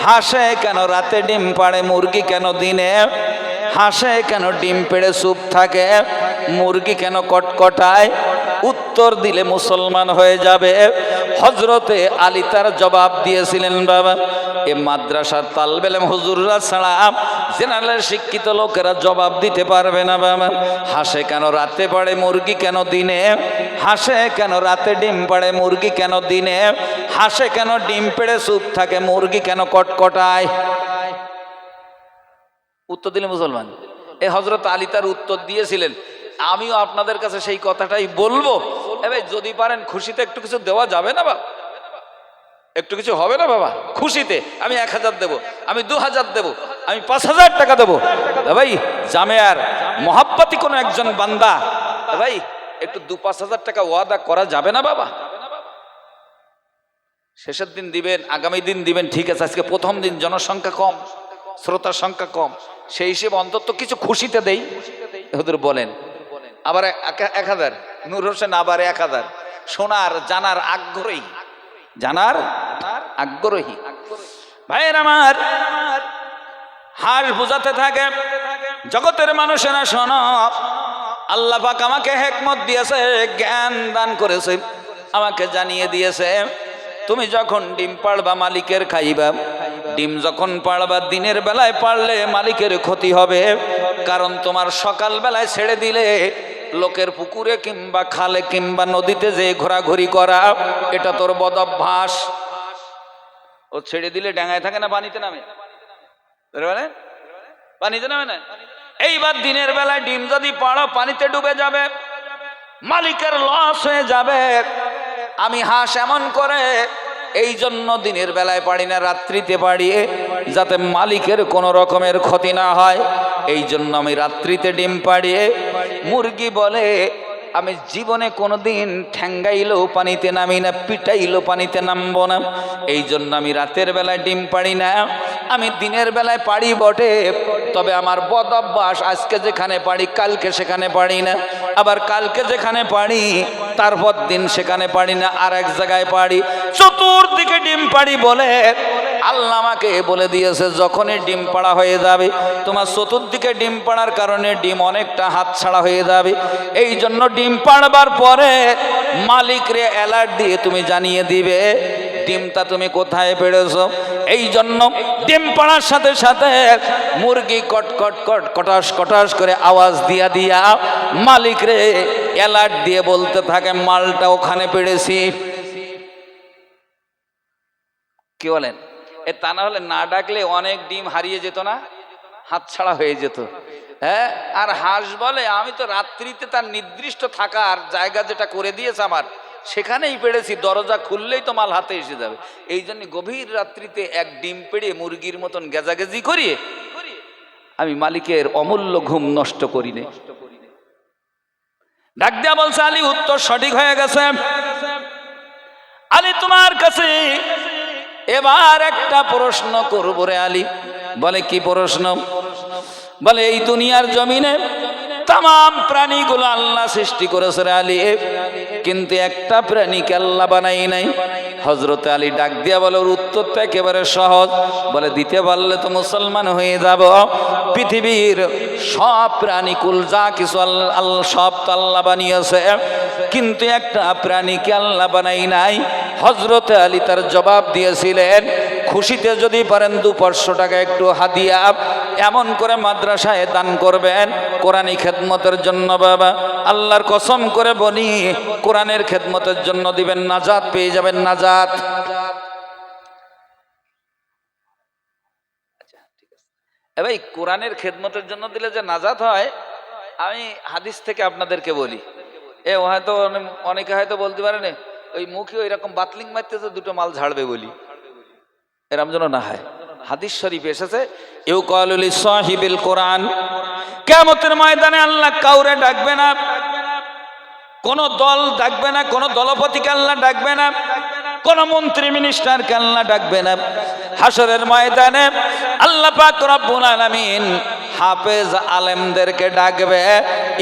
হাসে, কেন রাতে ডিম পাড়ে, মুরগি কেন দিনে হাসে, কেন ডিম পেড়ে চুপ থাকে, মুরগি কেন কটকটায়? উত্তর দিলে মুসলমান হয়ে যাবে। হযরতে আলী তার জবাব দিয়েছিলেন, বাবা এ মাদ্রাসার তালেবে ইলম হুজুররা ছাড়া জেনারেল শিক্ষিত লোকেরা জবাব দিতে পারবে না। বাবা হাসে কেন রাতে পাড়ে, মুরগি কেন দিনে হাসে, কেন রাতে ডিম পাড়ে, মুরগি কেন দিনে হাসে, কেন ডিম পেড়ে চুপ থাকে, মুরগি কেন কটকটায়? উত্তর দিলে মুসলমান। এ হযরত আলী তার উত্তর দিয়েছিলেন। আমিও আপনাদের কাছে সেই কথাটাই বলবো, এবার যদি পারেন খুশিতে একটু কিছু দেওয়া যাবে না বাবা? একটু কিছু হবে না বাবা? খুশিতে আমি 1000 দেব, আমি 2000 দেব, আমি 5000 টাকা দেবো। ভাই জামেয়ার মহাব্বতি কোনো একজন বান্দা, ভাই একটু 2-5000 টাকা ওয়াদা করা যাবে না বাবা? শেষের দিন দিবেন, আগামী দিন দিবেন, ঠিক আছে। আজকে প্রথম দিন, জনসংখ্যা কম, শ্রোতার সংখ্যা কম, সেই হিসেবে অন্তত কিছু খুশিতে দেই। হুজুর বলেন আবার 1000, নূর হোসেন আবার 1000। শোনার জানার আগ্রহী, জানার আগ্রহী ভাইয়ের আমার, হাস বুঝাতে থাকে জগতের মানুষেরা, শোনো, আল্লাহ পাক আমাকে হিকমত দিয়েছে, জ্ঞান দান করেছে, আমাকে জানিয়ে দিয়েছে, তুমি যখন ডিম পাড়বা মালিকের খাইবা, ডিম যখন পাড়বা দিনের বেলায় পারলে মালিকের ক্ষতি হবে। কারণ তোমার সকাল বেলায় ছেড়ে দিলে লোকের পুকুরে কিংবা খালে কিংবা নদীতে যে ঘোরাঘুরি করা, এটা তোর বদ অভ্যাস। ও ছেড়ে দিলে ডাঙায় থাকে না পানিতে নামে? পানিতে নামে না। এইবার দিনের বেলায় ডিম যদি পাড়ো পানিতে ডুবে যাবে, মালিকের লস হয়ে যাবে। আমি হাঁস এমন করে এই জন্য দিনের বেলায় পারি না, রাত্রিতে পারি, যাতে মালিকের কোনো রকমের ক্ষতি না হয়। এই জন্য আমি রাত্রিতে ডিম পাড়িয়ে। মুরগি বলে, আমি জীবনে কোনোদিন ঠ্যাঙ্গাইলেও পানিতে নামি না, পিটাইলেও পানিতে নামবো না। এই জন্য আমি রাতের বেলায় ডিম পাড়ি না, আমি দিনের বেলায় পাড়ি বটে, তবে আমার বদ অভ্যাস, আজকে যেখানে পাড়ি কালকে সেখানে পাড়ি না, আবার কালকে যেখানে পাড়ি তারপর দিন সেখানে পাড়ি না, আর এক জায়গায় পাড়ি। চতুর্দিকে ডিম পাড়ি বলে আল্লাহ আমাকে বলে দিয়েছে, যখনই ডিম পাড়া হয়ে যাবে, তোমার চতুর্দিকে ডিম পাড়ার কারণে ডিম অনেকটা হাতছাড়া হয়ে যাবে। এই জন্য ডিম পাড়বার পরে মালিকরে অ্যালার্ট দিয়ে তুমি জানিয়ে দিবে ডিমটা তুমি কোথায় পেড়েছো। এই জন্য ডিম পাড়ার সাথে সাথে মুরগি কট কট কট কটাস কটাস করে আওয়াজ দিয়া দিয়া মালিকরে অ্যালার্ট দিয়ে বলতে থাকে, মালটা ওখানে পেড়েছি। কি বলেন? তা না হলে না ডাকলে অনেক ডিম হারিয়ে যেত না, হাতছাড়া হয়ে যেত। হ্যাঁ, আর হাঁস বলে, আমি তো রাত্রিতে তার নির্দিষ্ট থাকার জায়গা যেটা করে দিয়েছে আমার, সেখানেই পেড়েছি, দরজা খুললেই তো মাল হাতে এসে যাবে। এই জন্য গভীর রাত্রিতে এক ডিম পেড়ে মুরগির মতন গেজাগেজি করিয়ে আমি মালিকের অমূল্য ঘুম নষ্ট করি নে। ডাক দেয়া বলছে, আলী উত্তর সঠিক হয়ে গেছে। আলী তোমার কাছে এবার একটা প্রশ্ন করব রে আলী। বলে কি প্রশ্ন? বলে এই দুনিয়ার জমিনে तमाम प्राणीगुलो आल्लाह सृष्टि करेছে রে আলী, কিন্তু একটা প্রাণীকে আল্লাহ বানাই নাই। হযরত আলী ডাক দিয়া বলে, ওর উত্তরটা একেবারে সহজ। বলে দিতে পারলে তো মুসলমান হয়ে যাব। পৃথিবীর সব প্রাণীকুল যা কিছু আল্লাহ সব তো আল্লাহ বানিয়েছে, কিন্তু একটা প্রাণীকে আল্লাহ বানাই নাই। হযরত আলী তার জবাব দিয়েছিলেন, খুশিতে যদি পারেন 200 টাকা একটু হাদিয়া এমন করে মাদ্রাসায় দান করবেন, কোরআনী খেদমতের জন্য। বাবা, আল্লাহর কসম করে বলি, কোরআনের খেদমতের জন্য দিবেন, নাজাত পেয়ে যাবেন, নাজাত। ভাই, কোরআনের খেদমতের জন্য দিলে যে নাজাত হয়, আমি হাদিস থেকে আপনাদেরকে বলি। হয়তো অনেকে হয়তো বলতে পারেন ওই মুখে ওই রকম বাতলিং মারতেছে, দুটো মাল ঝাড়বে বলি, এরম যেন না হয়। হাদিস শরীফ এসেছে, ইউকালু লিসাহিবিল কোরআন, কিয়ামতের ময়দানে আল্লাহ কাউরে ডাকবে না, কোন দল ডাকবে না, কোন দলপতিকে আল্লাহ ডাকবে না, কোন মন্ত্রী মিনিস্টারকে আল্লাহ ডাকবে না। হাসরের ময়দানে আল্লাহ পাক রব্বুল আলামিন হাফেজ আলেমদেরকে ডাকবে।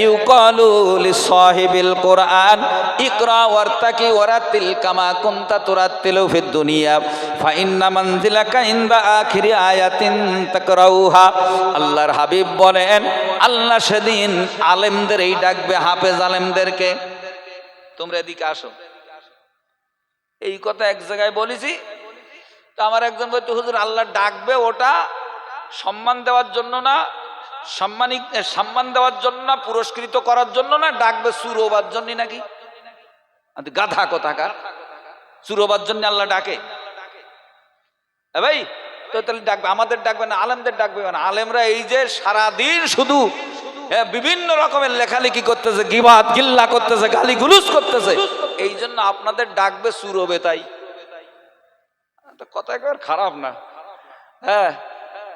ইউকালু লিসাহিবিল কোরআন ইকরা ওয়ারতাকি ওয়ারাতিল কামা কুনতা তুরাতিলু ফিদ দুনিয়া ফা ইন্না মানজিলাকা ইনদা আখিরি আয়াতিন তাকরাউহা। আল্লাহর হাবিব বলেন, আল্লাহ সেদিন আলেমদেরই ডাকবে, হাফেজ আলেমদেরকে, তোমরা এদিকে আসো। এই কথা এক জায়গায় বলেছি, তো আমার একজন বলতো, হুজুর আল্লাহ ডাকবে ওটা সম্মান দেওয়ার জন্য না, সম্মান দেওয়ার জন্য না, পুরস্কৃত করার জন্য না, ডাকবে সুরোবার জন্য নাকি? গাধা কথাকার, সুরোবার জন্য আল্লাহ ডাকে? ভাই, তো তাহলে ডাকবে, আমাদের ডাকবে না, আলেমদের ডাকবে না? আলেমরা এই যে সারাদিন শুধু বিভিন্ন রকমের লেখালেখি করতেছে, গিবাত গিল্লা করতেছে, গালি গুলুস করতেছে, এই জন্য আপনাদের ডাকবে সুরবে। তাই কথা একবার খারাপ না? হ্যাঁ,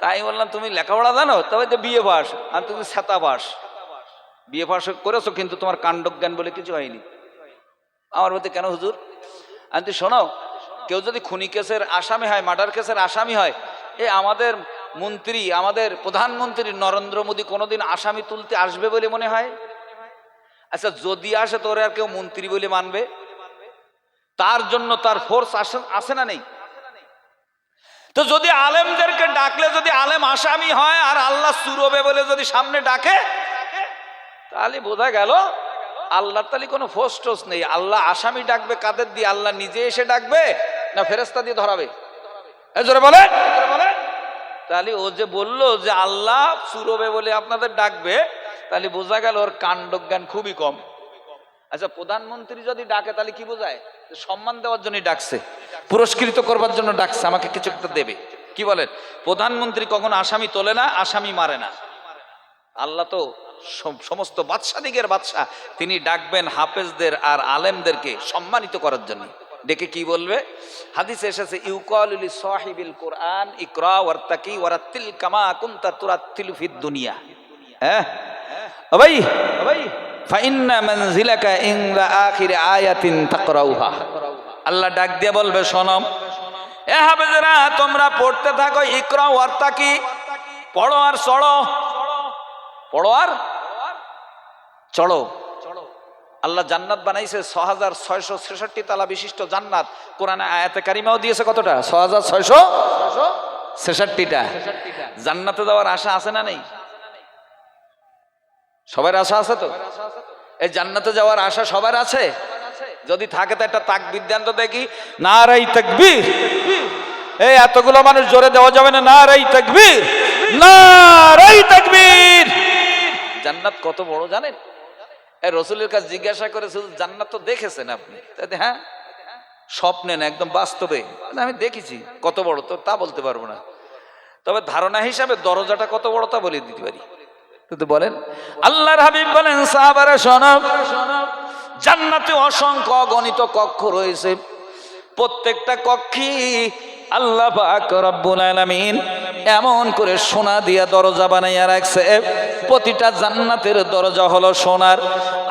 তাই বললাম, তুমি লেখাপড়া জানো? তবে তো বিয়ে পাস, আর তুমি সেতা পাস, বিয়ে পাস করেছো, কিন্তু তোমার কাণ্ডজ্ঞান বলে কিছু হয়নি। আমার বলতে, কেন হুজুর? আমি তুই শোনো, কেউ যদি খুনি কেসের আসামি হয়, মার্ডার কেসের আসামি হয়, আমাদের মন্ত্রী, আমাদের প্রধানমন্ত্রী নরেন্দ্র মোদী কোনোদিন আসামি তুলতে আসবে বলে মনে হয়? আচ্ছা, যদি আসে তোর আর কেউ মন্ত্রী বলে মানবে? তার জন্য তার ফোর্স আসে না নেই? তো যদি আলেমদেরকে ডাকলে যদি আলেম আসামি হয় আর আল্লাহ সুরবে বলে যদি সামনে ডাকে, তাহলে বোঝা গেল আল্লাহর তাহলে কোনো ফোর্স টোস নেই। আল্লাহ আসামি ডাকবে কাদের দিয়ে? আল্লাহ নিজে এসে ডাকবে না ফেরেশতা দিয়ে ধরাবে? জোরে বলে। তাহলে ও যে বললো যে আল্লাহ সুরবে বলে আপনাদের ডাকবে, তাহলে বোঝা গেল ওর কাণ্ডজ্ঞান খুবই কম। আচ্ছা, প্রধানমন্ত্রী যদি ডাকে তাহলে কি বোঝায়? সম্মান দেওয়ার জন্য ডাকছে, পুরস্কৃত করবার জন্য ডাকছে, আমাকে কিছু একটা দেবে। কি বলেন? প্রধানমন্ত্রী কখনো আসামি তোলে না, আসামি মারে না। আল্লাহ তো সমস্ত বাদশাদিগের বাদশাহ, তিনি ডাকবেন হাফেজদের আর আলেমদেরকে সম্মানিত করার জন্য। ডেকে কি বলবে? হাদিসে এসেছে, ইউকালু লিসাহিবিল কোরআন ইকরা ওয়ারতাকি ওয়ারাতিল কামা কুনতা তুরাতিলু ফিদ দুনিয়া। হ্যাঁ ভাই, ফা ইন্না মানজিলাকা ইনদা আখিরি আয়াতিন তাকরাউহা। আল্লাহ ডাক দিয়ে বলবে, শোনো হাফেজরা, তোমরা পড়তে থাকো, ইকরা ওয়ারতাকি, পড়ো আর চড়ো, পড়ো আর চড়ো। আল্লাহ জান্নাত বানাইছে 6666 তালা বিশিষ্ট জান্নাত। কোরআনে আয়াতে কারিমাও দিয়েছে কতটা? 6666টা। জান্নাতে যাওয়ার আশা আছে না নেই? সবার আশা আছে তো? এই জান্নাতে যাওয়ার আশা সবার আছে? যদি থাকে তো একটা তাকবীর দেন তো দেখি। নারাই তাকবীর। এই এতগুলো মানুষ জোরে দেওয়া যাবে না? নারাই তাকবীর, নারাই তাকবীর। জান্নাত কত বড় জানেন? রসুলের কাছে জিজ্ঞাসা করেছিল, জান্নাত তো দেখেছেন আপনি? হ্যাঁ, স্বপ্নে না, একদম বাস্তবে। আমি দেখেছি। কত বড় তো তা বলতে পারবো না, তবে ধারণা হিসাবে দরজাটা কত বড় তা বলে দিতে পারি। তো বলেন, আল্লাহর হাবিব বলেন, সাহাবারা শোনো, জান্নাতে অসংখ্য অগণিত কক্ষ রয়েছে। প্রত্যেকটা কক্ষে আল্লাহ পাক রব্বুল আলামিন এমন করে সোনা দিয়া দরজা বানাইয়া রাখছে, প্রতিটা জান্নাতের দরজা হলো সোনার।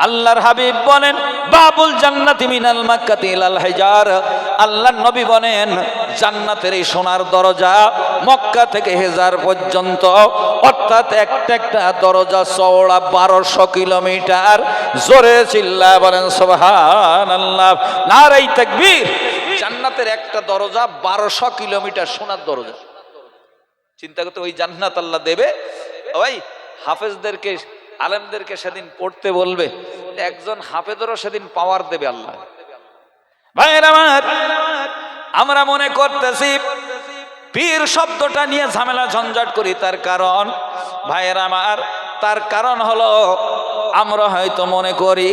আল্লাহর হাবিব বলেন, বাবুল জান্নাতি মিনাল মাক্কাতি ইলাল হিজার। আল্লাহর নবী বলেন, জান্নাতের এই সোনার দরজা মক্কা থেকে হেজার পর্যন্ত, অর্থাৎ একটা দরজা চওড়া 1200 কিলোমিটার। জোরে চিল্লায় বলেন সুবহানাল্লাহ, নারায়ে তাকবীর। জান্নাতের একটা দরজা 1200 কিলোমিটার সোনার দরজা। চিন্তা করতে, ওই জান্নাত আল্লাহ দেবে। ওই হাফেজদেরকে, আলেমদেরকে সেদিন পড়তে বলবে, একজন হাফেজেরও সেদিন পাওয়ার দেবে আল্লাহ। ভাইয়ের আমার, আমরা মনে করতেছি পীর শব্দটা নিয়ে ঝামেলা ঝঞ্ঝাট করি, তার কারণ ভাইয়ের আমার, তার কারণ হলো আমরা হয়তো মনে করি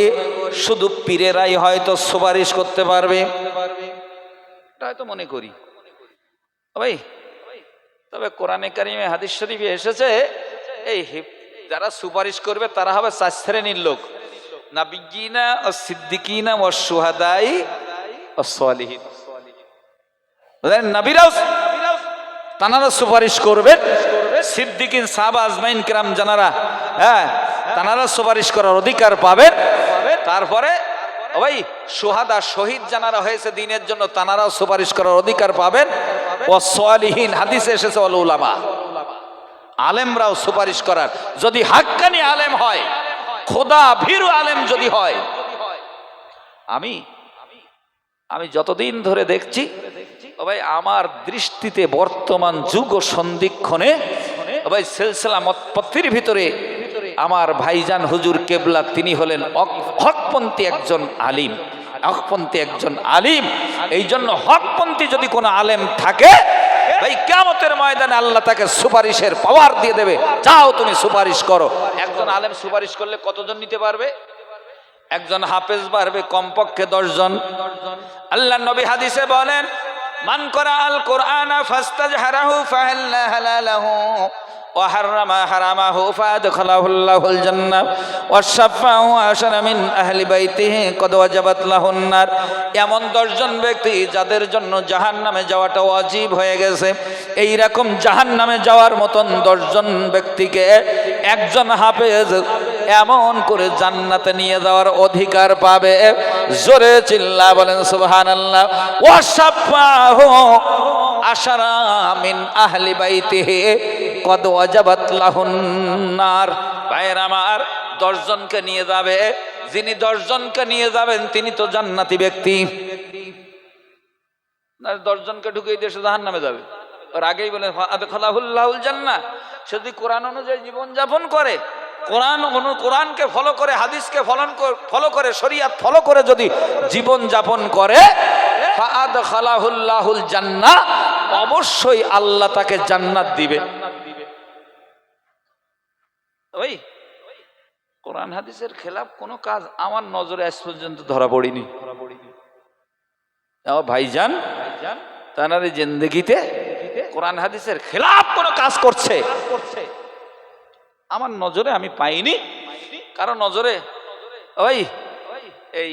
শুধু পীরেরাই হয়তো সুপারিশ করতে পারবে, এটা হয়তো মনে করি ভাই। তবে কোরআনে কারিমে হাদিস শরীফে এসেছে এই যারা সুপারিশ করবে তারা হবে 4 শ্রেণীর লোক, নাবিয়্যিনা ও সিদ্দিকিনা ও শুহাদাই ও সালিহিন। নবীরাও তানারা সুপারিশ করবেন, সিদ্দিকিন সাহাবা আজমাইন কিরাম জানারা তানারা সুপারিশ করার অধিকার পাবেন। তারপরে ওই শুহাদা শহীদ জানারা হয়েছে দ্বীনের জন্য, তানারাও সুপারিশ করার অধিকার পাবেন। ও সালিহিন, হাদিসে এসেছে ওয়াল উলামা, আলেমরাও সুপারিশ করার, যদি হাক্কানি আলেম হয়, খোদা ভীরু আলেম যদি হয়। আমি যতদিন ধরে দেখছি ভাই, আমার দৃষ্টিতে বর্তমান যুগ ও সন্ধিক্ষণে ভাই সিলসিলা মতপথের ভিতরে আমার ভাইজান হুজুর কেবলা তিনি হলেন হকপন্থী একজন আলিম, হকপন্থী একজন আলিম। এই জন্য হকপন্থী যদি কোনো আলেম থাকে ভাই, কিয়ামতের ময়দানে আল্লাহ তাকে সুপারিশের পাওয়ার দিয়ে দেবে, যাও তুমি সুপারিশ করো। একজন আলেম সুপারিশ করলে কতজন নিতে পারবে? একজন হাফেজ পারবে কমপক্ষে 10 জন। আল্লাহ নবী হাদিসে বলেন, মান করা আল কোরআনা ফাস্তাজহারাহু ফাহাল্লা হালালাহু ওয়া হাররামা হারামাহু ফাদখালাহুল্লাহুল জান্নাহ ওয়া শাফাহু আশারা মিন আহলি বাইতিহি কদ ওয়াজাবাত লাহুন নার। এমন 10 জন ব্যক্তি যাদের জন্য জাহান্নামে যাওয়াটা ওয়াজিব হয়ে গেছে, এই রকম জাহান্নামে যাওয়ার মতন 10 জন ব্যক্তিকে একজন হাফেজ এমন করে জান্নাতে নিয়ে যাওয়ার অধিকার পাবে। জোরে চিল্লা বলেন সুবহানাল্লাহ। ওয়া শাফাহু আশারা মিন আহলি বাইতিহি কদ ওয়াজাবাত লাহুন নার। ভাইয়ের আমার, 10 জনকে নিয়ে যাবে, যিনি 10 জনকে নিয়ে যাবেন তিনি তো জান্নাতি ব্যক্তি। 10 জনকে ঢুকিয়ে দিয়ে জাহান্নামে যাবে, ওর আগেই বলেন ফাদখালাহুল্লাহুল জান্নাহ। সে যদি কোরআন অনুযায়ী জীবন যাপন করে, কোরআনকে ফলো করে, হাদিসকে ফলো করে, শরীয়ত ফলো করে যদি জীবন যাপন করে, ফাদখালাহুল্লাহুল জান্নাহ, অবশ্যই আল্লাহ তাকে জান্নাত দিবে। ওই কোরআন হাদিসের খেলাফ কোনো কাজ আমার নজরে আজ পর্যন্ত ধরা পড়িনি। ভাইজান তানার জিন্দেগিতে কোরআন হাদিসের খেলাফ কোনো কাজ করছে আমার নজরে আমি পাইনি। কারণ নজরে ওই এই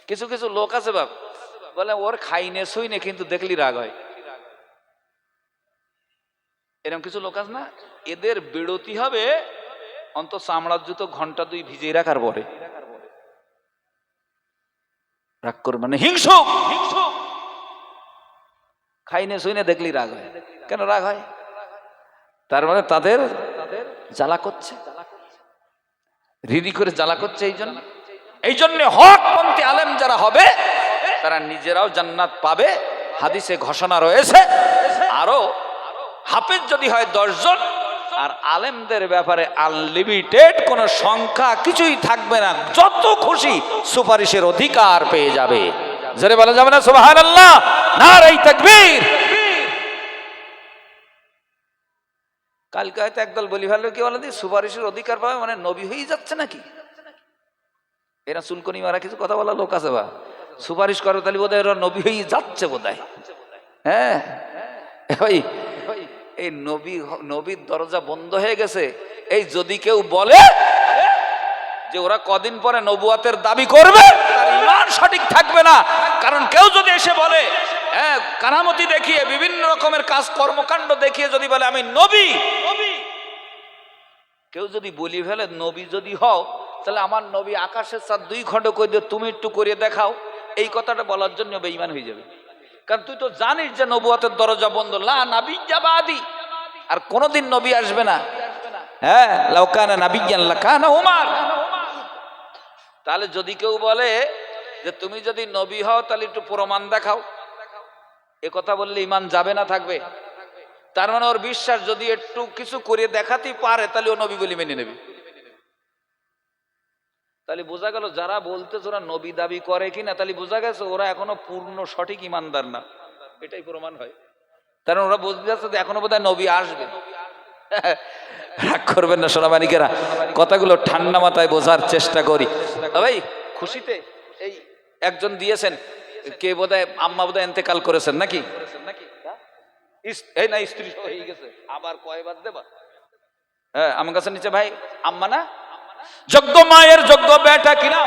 কিছু কিছু লোক আছে বাপ, বলে ওর খাইনে শুইনে কিন্তু দেখলি রাগ হয়, এরকম কিছু লোক আছে না, এদের বিরতি হবে অন্তত চামড়ার জুতো ঘন্টা 2 ভিজিয়ে রাখার পরে। রাগ করে মানে হিংসুক, খাইনে শুইনে দেখলি রাগ হয়। কেন রাগ হয়? তার মানে তাদের জ্বালা করছে, রিদি করে জ্বালা করছে। এই জন্য হকপন্থী আলেম যারা হবে তারা নিজেরাও জান্নাত পাবে, হাদিসে ঘোষণা রয়েছে। আরো হাফেজ যদি হয় 10 জন, আর আলেমদের ব্যাপারে আনলিমিটেড কোনো সংখ্যা কিছুই থাকবে না, যত খুশি সুপারিশের অধিকার পেয়ে যাবে। জোরে বলা যাবে না সুবহানাল্লাহ, নারে তাকবীর। কালকে হয়তো একদল বলি ভালো কি বলে, সুপারিশের অধিকার পাবে মানে নবী হয়েই যাচ্ছে নাকি? এরা চুলকনি মারা কিছু কথা বলা লোক আছে, বা সুপারিশ করে তাহলে বোধহয় এরা নবী হয়েই যাচ্ছে বোধহয়। হ্যাঁ, ওই এই নবীর দরজা বন্ধ হয়ে গেছে। এই যদি কেউ বলে যে ওরা কদিন পরে নবুয়াতের দাবি করবে, তার ঈমান সঠিক থাকবে না। কারণ কেউ যদি এসে বলে কারামতি দেখিয়ে, বিভিন্ন রকমের কাজ কর্মকাণ্ড দেখিয়ে যদি বলে আমি নবী, কেউ যদি বলি ফেলে নবী যদি হও, তাহলে আমার নবী আকাশের চাঁদ 2 খণ্ড করে দিয়ে তুমি একটু করে দেখাও, এই কথাটা বলার জন্য বেঈমান হয়ে যাবে। কারণ তুই তো জানিস যে নবুয়তের দরজা বন্ধ, লা নাবিয়্যা বাদি, আর কোনোদিন নবী আসবে না। হ্যাঁ, লাউ কানা নাবিয়্যান লাকানা উমর। তাহলে যদি কেউ বলে যে তুমি যদি নবী হও তাহলে একটু প্রমাণ দেখাও, এ কথা বললে ঈমান যাবে না থাকবে? তার মানে ওর বিশ্বাস যদি একটু কিছু করে দেখাতে পারে তাহলে ও নবী বলে মেনে নেবে। তাহলে বোঝা গেল যারা বলতেছে ওরা নবী দাবি করে কিনা, তাহলে বোঝা গেছে ওরা এখনো পূর্ণ সঠিক ইমানদার না, এটাই প্রমাণ হয়। কারণ ওরা বুঝতে যাচ্ছে যে এখনো বোধহয় নবী আসবে। রাগ করবেন না সোনামানিকেরা, কথাগুলো ঠান্ডা মাথায় বোঝার চেষ্টা করি। ভাই খুশিতে এই একজন দিয়েছেন, কে বোধহয় আম্মা বোধহয় ইন্তেকাল করেছেন নাকি, এই না স্ত্রী হয়ে গেছে, আবার কয়বার দেবা? হ্যাঁ আমার কাছে নিচে ভাই আম্মা না, যোগ্য মায়ের যোগ্য বেটা কিনা,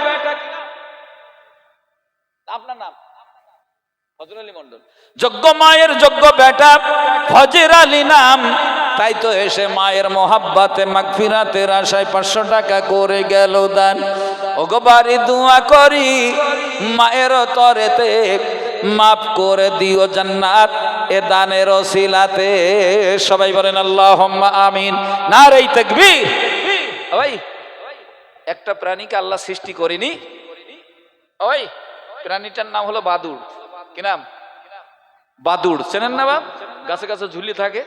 আপনার নাম ফজর আলী মন্ডল, যোগ্য মায়ের যোগ্য বেটা ফজর আলী নাম। তাই তো এসে মায়ের মোহাব্বতে মাগফিরাতের আশায় 500 টাকা করে গেল দান। ওগো বাড়ি দোয়া করি মায়ের তরেতে মাফ করে দিও জান্নাত এ দানের ওসিলাতে। সবাই বলেন আল্লাহুম্মা আমিন, নারে তাকবীর। ওই একটা প্রাণীকে আল্লাহ সৃষ্টি করেনি, ওই প্রাণীটার নাম হলো বাদুড়। কি নাম? বাদুড়, চেনেন না বাপ? গাছে গাছে ঝুলি থাকে।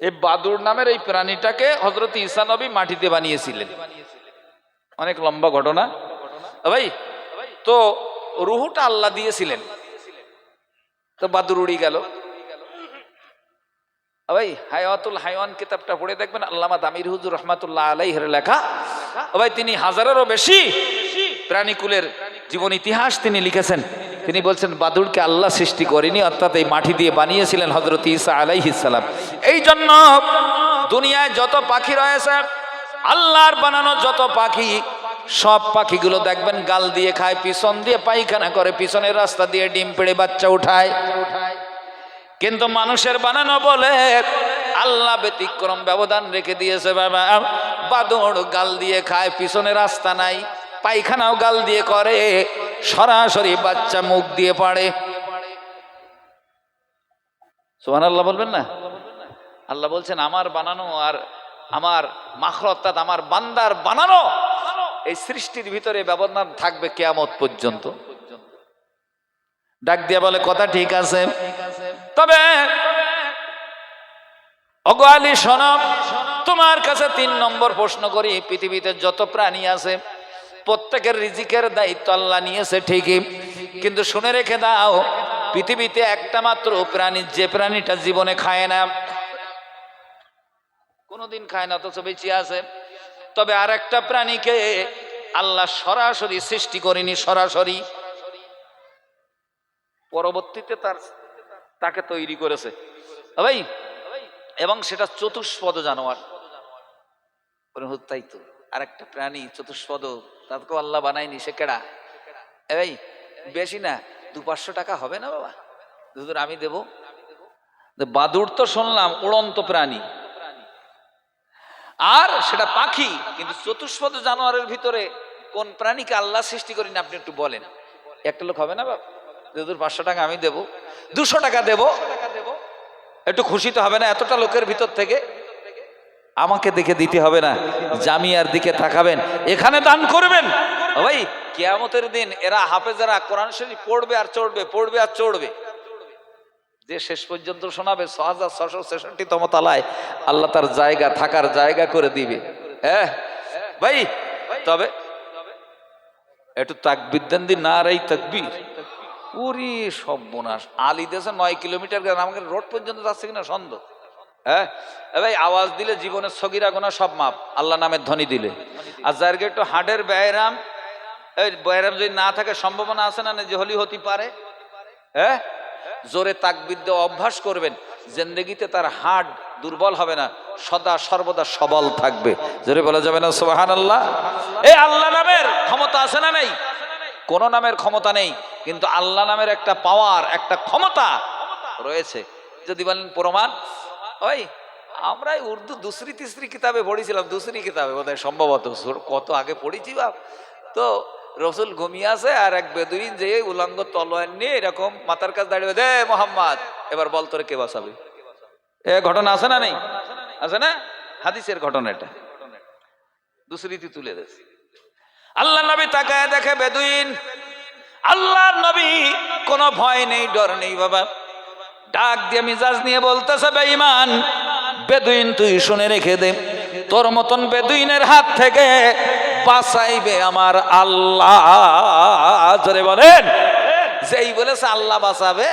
এই বাদুড় নামের এই প্রাণীটাকে হযরত ঈসা নবী মাটিতে বানিয়েছিলেন। অনেক লম্বা ঘটনা ভাই। তো রুহুটা আল্লাহ দিয়েছিলেন, তো বাদুড় উড়ি গেল। ভাই হায়াতুল হায়াওয়ান কিতাবটা পড়ে দেখবেন, আল্লামা দামির হুজুর রহমাতুল্লাহ আলাইহির লেখা। ভাই তিনি হাজারেরও বেশি প্রাণীকুলের জীবন ইতিহাস তিনি লিখেছেন। তিনি বলছেন বাদুড়কে আল্লাহ সৃষ্টি করেনি, অর্থাৎ এই মাটি দিয়ে বানিয়েছিলেন হযরত ঈসা আলাইহিস সালাম। এই জন্য দুনিয়ায় যত পাখি রয়েছে, আল্লাহর বানানো যত পাখি, সব পাখিগুলো দেখবেন গাল দিয়ে খায়, পিছন দিয়ে পায়খানা করে, পিছনের রাস্তা দিয়ে ডিম পেড়ে বাচ্চা উঠায়। কিন্তু মানুষের বানানো বলে আল্লাহ ব্যতিক্রম ব্যবধান রেখে দিয়েছে বাবা। বাদুড় গাল দিয়ে খায়, পিছনে রাস্তা নাই, পায়খানাও গাল দিয়ে করে, সরাসরি বাচ্চা মুখ দিয়ে পাড়ে। সুবহানাল্লাহ বলবেন না? আল্লাহ বলছেন আমার বানানো আর আমার মাখলুক অর্থাৎ আমার বান্দার বানানো এই সৃষ্টির ভিতরে ব্যবধান থাকবে কিয়ামত পর্যন্ত। ডাক দিয়ে বলে কথা ঠিক আছে, তবে ওগো আলী শোনো, তোমার কাছে 3 নম্বর প্রশ্ন করি। পৃথিবীতে যত প্রাণী আছে প্রত্যেকের রিজিকের দায়িত্ব আল্লাহ নিয়েছে ঠিকই, কিন্তু শুনে রেখে দাও পৃথিবীতে একটা মাত্র প্রাণী, যে প্রাণীটা জীবনে খায় না, কোনোদিন খায় না, অথচ বেঁচে আছে। তবে আর একটা প্রাণীকে আল্লাহ সরাসরি সৃষ্টি করেনি, সরাসরি পরবর্তীতে তাকে তৈরি করেছে ভাই, এবং সেটা চতুষ্পদ জানোয়ার। তাই তো আর একটা প্রাণী চতুষ্পদ, তাকেও আল্লাহ বানায়নি, সে কেডা? এই বেশি না 200-500 টাকা হবে না বাবা, হুজুর আমি দেব। বাদুড় তো শুনলাম উড়ন্ত প্রাণী, আর সেটা পাখি, কিন্তু চতুষ্পদ জানোয়ারের ভিতরে কোন প্রাণীকে আল্লাহ সৃষ্টি করেনি আপনি একটু বলেন। একটা লোক হবে না বাবা, হুজুর 500 টাকা আমি দেব, 200 টাকা দেব, একটু খুশি তো হবে না? এতটা লোকের ভিতর থেকে আমাকে দেখে দিতে হবে না, জামিয়ার দিকে তাকাবেন, এখানে দান করবেন। ভাই কিয়ামতের দিন এরা হাফেজেরা কোরআন শরীফ পড়বে আর চড়বে, পড়বে আর চড়বে, যে শেষ পর্যন্ত শোনাবে 6666তম তলায় আল্লাহ তার জায়গা, থাকার জায়গা করে দিবে। হ্যাঁ ভাই, তবে একটু তাকবীর দেন দি, নারে তাকবীর। ওরে সর্বনাশ, আলী দেশে 9 কিলোমিটার আমাকে রোড পর্যন্ত যাচ্ছে কিনা সন্দেহ। হ্যাঁ ভাই আওয়াজ দিলে জীবনের সগীরা গুনাহ সব মাপ, আল্লাহ নামের ধ্বনি দিলে। আর যার একটু হার্টের ব্যায়াম, এই ব্যায়াম যদি না থাকে সম্ভাবনা আছে না যে হলি হতে পারে। হ্যাঁ জোরে তাকবীর দিয়ে অভ্যাস করবেন, জিন্দেগিতে তার হার্ট দুর্বল হবে না, সদা সর্বদা সবল থাকবে। জোরে বলা যাবে না সুবহানাল্লাহ? এই আল্লাহ নামের ক্ষমতা আছে না নেই? কোন নামের ক্ষমতা নেই, কিন্তু আল্লাহ নামের একটা পাওয়ার, একটা ক্ষমতা রয়েছে। যদি বলেন প্রমাণ, ওই আমরা উর্দু দুসরি তিসরি কিতাবে পড়েছিলাম, দুসরি কিতাবে বোধহয় সম্ভবত, কত আগে পড়েছি বাপ। তো রসুল ঘুমিয়ে আছে, আর এক বেদুইন যে উলঙ্গ তলোয়ার নিয়ে এরকম মাথার কাছে দাঁড়িয়ে, দে মোহাম্মদ এবার বল তোরে কে বাঁচাবে। এ ঘটনা আছে না নেই? আছে না? হাদিসের ঘটনা, এটা দুসরিতে তুলে দিয়েছে। আল্লাহ নবী তাকায় দেখে বেদুইন, আল্লাহর নবী কোনো ভয় নেই, ডর নেই বাবা, ডাক দিয়ে মিজাজ নিয়ে বলতেছে, বেঈমান বেদুইন তুই শুনে রেখে দে, তোর মতন বেদুইনের হাত থেকে বাঁচাইবে আমার আল্লাহ। জোরে বলেন। যেই বলেছে আল্লাহ বাঁচাবে,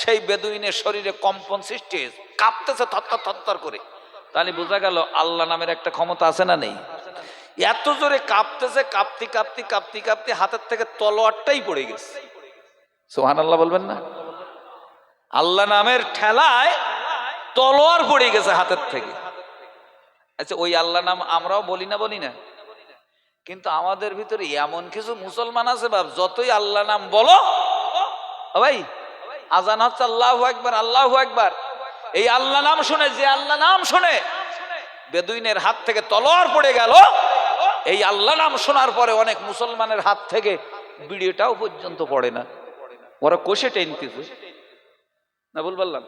সেই বেদুইনের শরীরে কম্পন সৃষ্টি হয়েছে, কাঁপতেছে থরথর থরথর করে। তাহলে বোঝা গেল আল্লাহ নামের একটা ক্ষমতা আছে না নেই? এত জোরে কাঁপতেছে, কাঁপতে কাঁপতে কাঁপতে কাঁপতে হাতের থেকে তলোয়ারটাই পড়ে গেছে। সুবহানাল্লাহ বলবেন না? আল্লাহ নামের ঠেলায় তলোয়ার পড়ে গেছে হাতের থেকে। আচ্ছা, ওই আল্লাহ নাম আমরাও বলি না? বলি না? কিন্তু আমাদের ভিতরে এমন কিছু মুসলমান আছে বাপ, যতই আল্লাহ নাম বলো, ভাই আজান হচ্ছে আল্লাহু আকবার, আল্লাহু আকবার, এই আল্লাহ নাম শুনে, যে আল্লাহ নাম শুনে বেদুইনের হাত থেকে তলোয়ার পড়ে গেল, এই আল্লাহ নাম শোনার পরে অনেক মুসলমানের হাত থেকে বিড়িটাও পর্যন্ত পড়ে না, ওরা কষে টেনতেছে। না ভুল বললাম?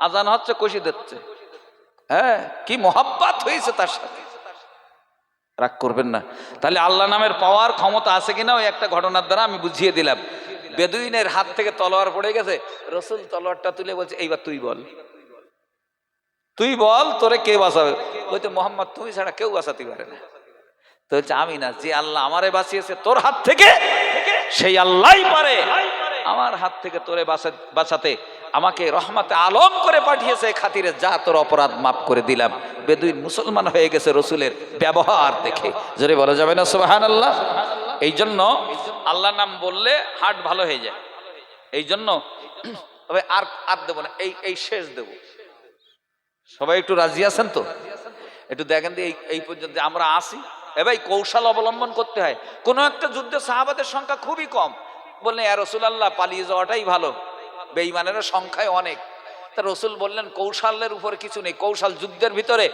আজান হচ্ছে, কষে দিচ্ছে। হ্যাঁ, কি মহব্বত হয়েছে তার সাথে। রাগ করবেন না। তাহলে আল্লাহ নামের পাওয়ার ক্ষমতা আছে কিনা ওই একটা ঘটনার দ্বারা আমি বুঝিয়ে দিলাম। বেদুইনের হাত থেকে তলোয়ার পড়ে গেছে, রসুল তলোয়ারটা তুলে বলছে, এইবার তুই বল, তুই বল, তোরে কে বাঁচাবে? বলতে, মোহাম্মদ তুমি ছাড়া কেউ বাঁচাতে পারে না। তো হচ্ছে, আমি না, যে আল্লাহ আমারে বাঁচিয়েছে তোর হাত থেকে, সেই আল্লাহই পারে আমার হাত থেকে তোরে বাঁচাতে। আমাকে রহমতে আলম করে পাঠিয়েছে, খাতিরে যা, তোর অপরাধ মাফ করে দিলাম। বেদুইন মুসলমান হয়ে গেছে রসুলের ব্যবহার দেখে। জোরে বলা যাবে না সুবহানাল্লাহ? এই জন্য আল্লাহ নাম বললে হার্ট ভালো হয়ে যায়। এই জন্য তবে আর দেবো না, এই শেষ দেব। সবাই একটু রাজি আছেন তো? একটু দেখেন তো এই পর্যন্ত আমরা আসি। ভাই কৌশল অবলম্বন করতে হয়। কোনো একটা যুদ্ধে সাহাবাদের সংখ্যা খুবই কম, বললেন ইয়া রাসূলুল্লাহ পালিয়ে যাওয়াটাই ভালো, বেঈমানেরা সংখ্যায় অনেক। তা রসুল বললেন কৌশলের উপর কিছু নেই, কৌশল যুদ্ধের ভিতরে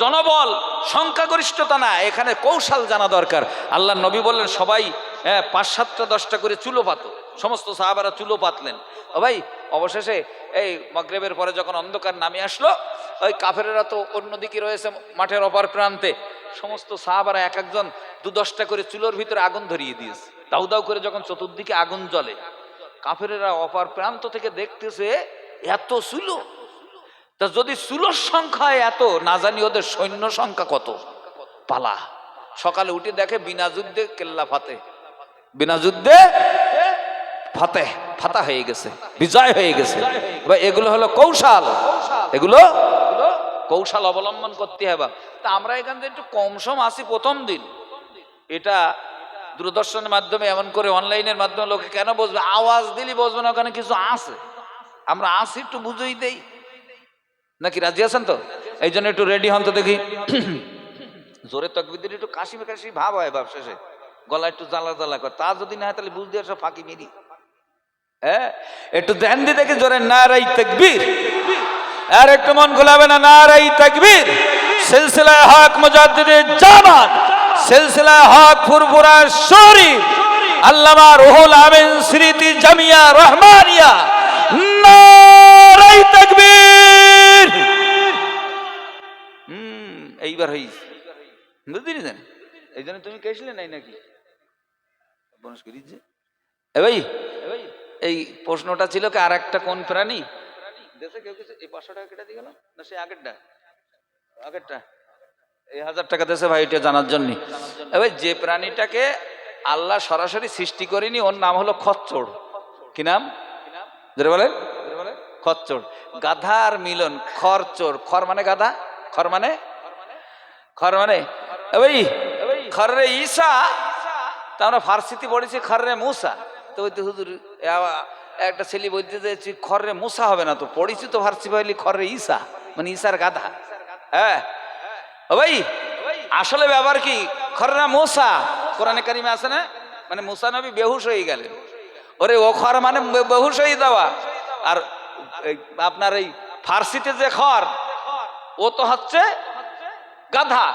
জনবল সংখ্যাগরিষ্ঠতা না, এখানে কৌশল জানা দরকার। আল্লাহ নবী বললেন সবাই ৫-৭টা 10টা করে চুলো পাতো। সমস্ত সাহাবারা চুলো পাতলেন। ও ভাই, অবশেষে এই মাগরিবের পরে যখন অন্ধকার নামে আসলো, ওই কাফেরেরা তো অন্যদিকে রয়েছে মাঠের অপর প্রান্তে, সমস্ত সাহাবারা এক একজন 2-10টা করে চুলোর ভিতরে আগুন ধরিয়ে দিয়েছে। দাউ দাউ করে যখন চতুর্দিকে আগুন জ্বলে, কাফেরেরা অপর প্রান্ত থেকে দেখতেছে এত চুলো। তা যদি চুলোর সংখ্যা এত, না জানি ওদের সৈন্য সংখ্যা কত। পালা সকালে উঠে দেখে বিনা যুদ্ধে কেল্লা ফাতে, বিনা যুদ্ধে ফাতা হয়ে গেছে, বিজয় হয়ে গেছে। এগুলো হলো কৌশল, এগুলো কৌশল অবলম্বন করতে হবে। তা আমরা এখান থেকে একটু কম সম আসি প্রথম দিন, এটা দূরদর্শনের মাধ্যমে এমন করে অনলাইনের মাধ্যমে লোকে কেন বসবে? আওয়াজ দিলি বসবে না, ওখানে কিছু আছে, আমরা আসি একটু বুঝেই দেই নাকি? রাজি আছেন তো? এই জন্য একটু রেডি হন তো দেখি। জোরে তাকবীর দিলে একটু কাশি কাশি ভাব হয়, ভাব শেষে গলা একটু জ্বালা জ্বালা করে, তা যদি না হয় তাহলে বুঝতে সব ফাঁকি মেরি। হ্যাঁ, একটু ধ্যান দিয়ে দেখি জোরে নারাই তাকবীর, আর একটু মন খোলাবে না, নারাই তাকবীর। সিলসিলায়ে হক মুজাদ্দিদে জামান, সিলসিলায়ে হক ফুরফুরা শরীফ, আল্লামা রুহুল আমিন স্মৃতি জামিয়া রহমানিয়া, নারাই তাকবীর। এইবার হইছে, বুঝলি না? এই জন্য তুমি কেসলে নাই নাকি? ভাই এই প্রশ্নটা ছিল কি, আর একটা কোন প্রাণী দেশে কেউ কিছু এই 500 টাকা কেটে দিয়ে গেল না, সে আগেরটা এই 1000 টাকা দেশে ভাই, এটা জানার জন্য। ভাই যে প্রাণীটাকে আল্লাহ সরাসরি সৃষ্টি করেনি, ওর নাম হলো খচ্চর। কি নাম? যেটা বলেন খচ্চর। গাধার মিলন খরচোর। খর মানে গাধা, খর মানে ভাই খররে ঈসা, তা আমরা ফার্সিতে পড়েছি খররে মুসা। তো বলতে হুজুর একটা ছেলে বলতে চাইছি খররে মুসা হবে না, তো পড়েছি তো ফার্সি বলি খররে ঈসা, মানে ঈসার গাধা। হ্যাঁ ও ভাই, আসলে ব্যাপার কি? খররা মুসা কোরআনে কারিমে আছে না, মানে মুসা নবী বেহুশ হয়ে গেলেন। ওরে ও খর মানে বেহুশ হয়ে যাওয়া। আর আপনার এই ফার্সিতে যে খর, ও তো হচ্ছে গাধা।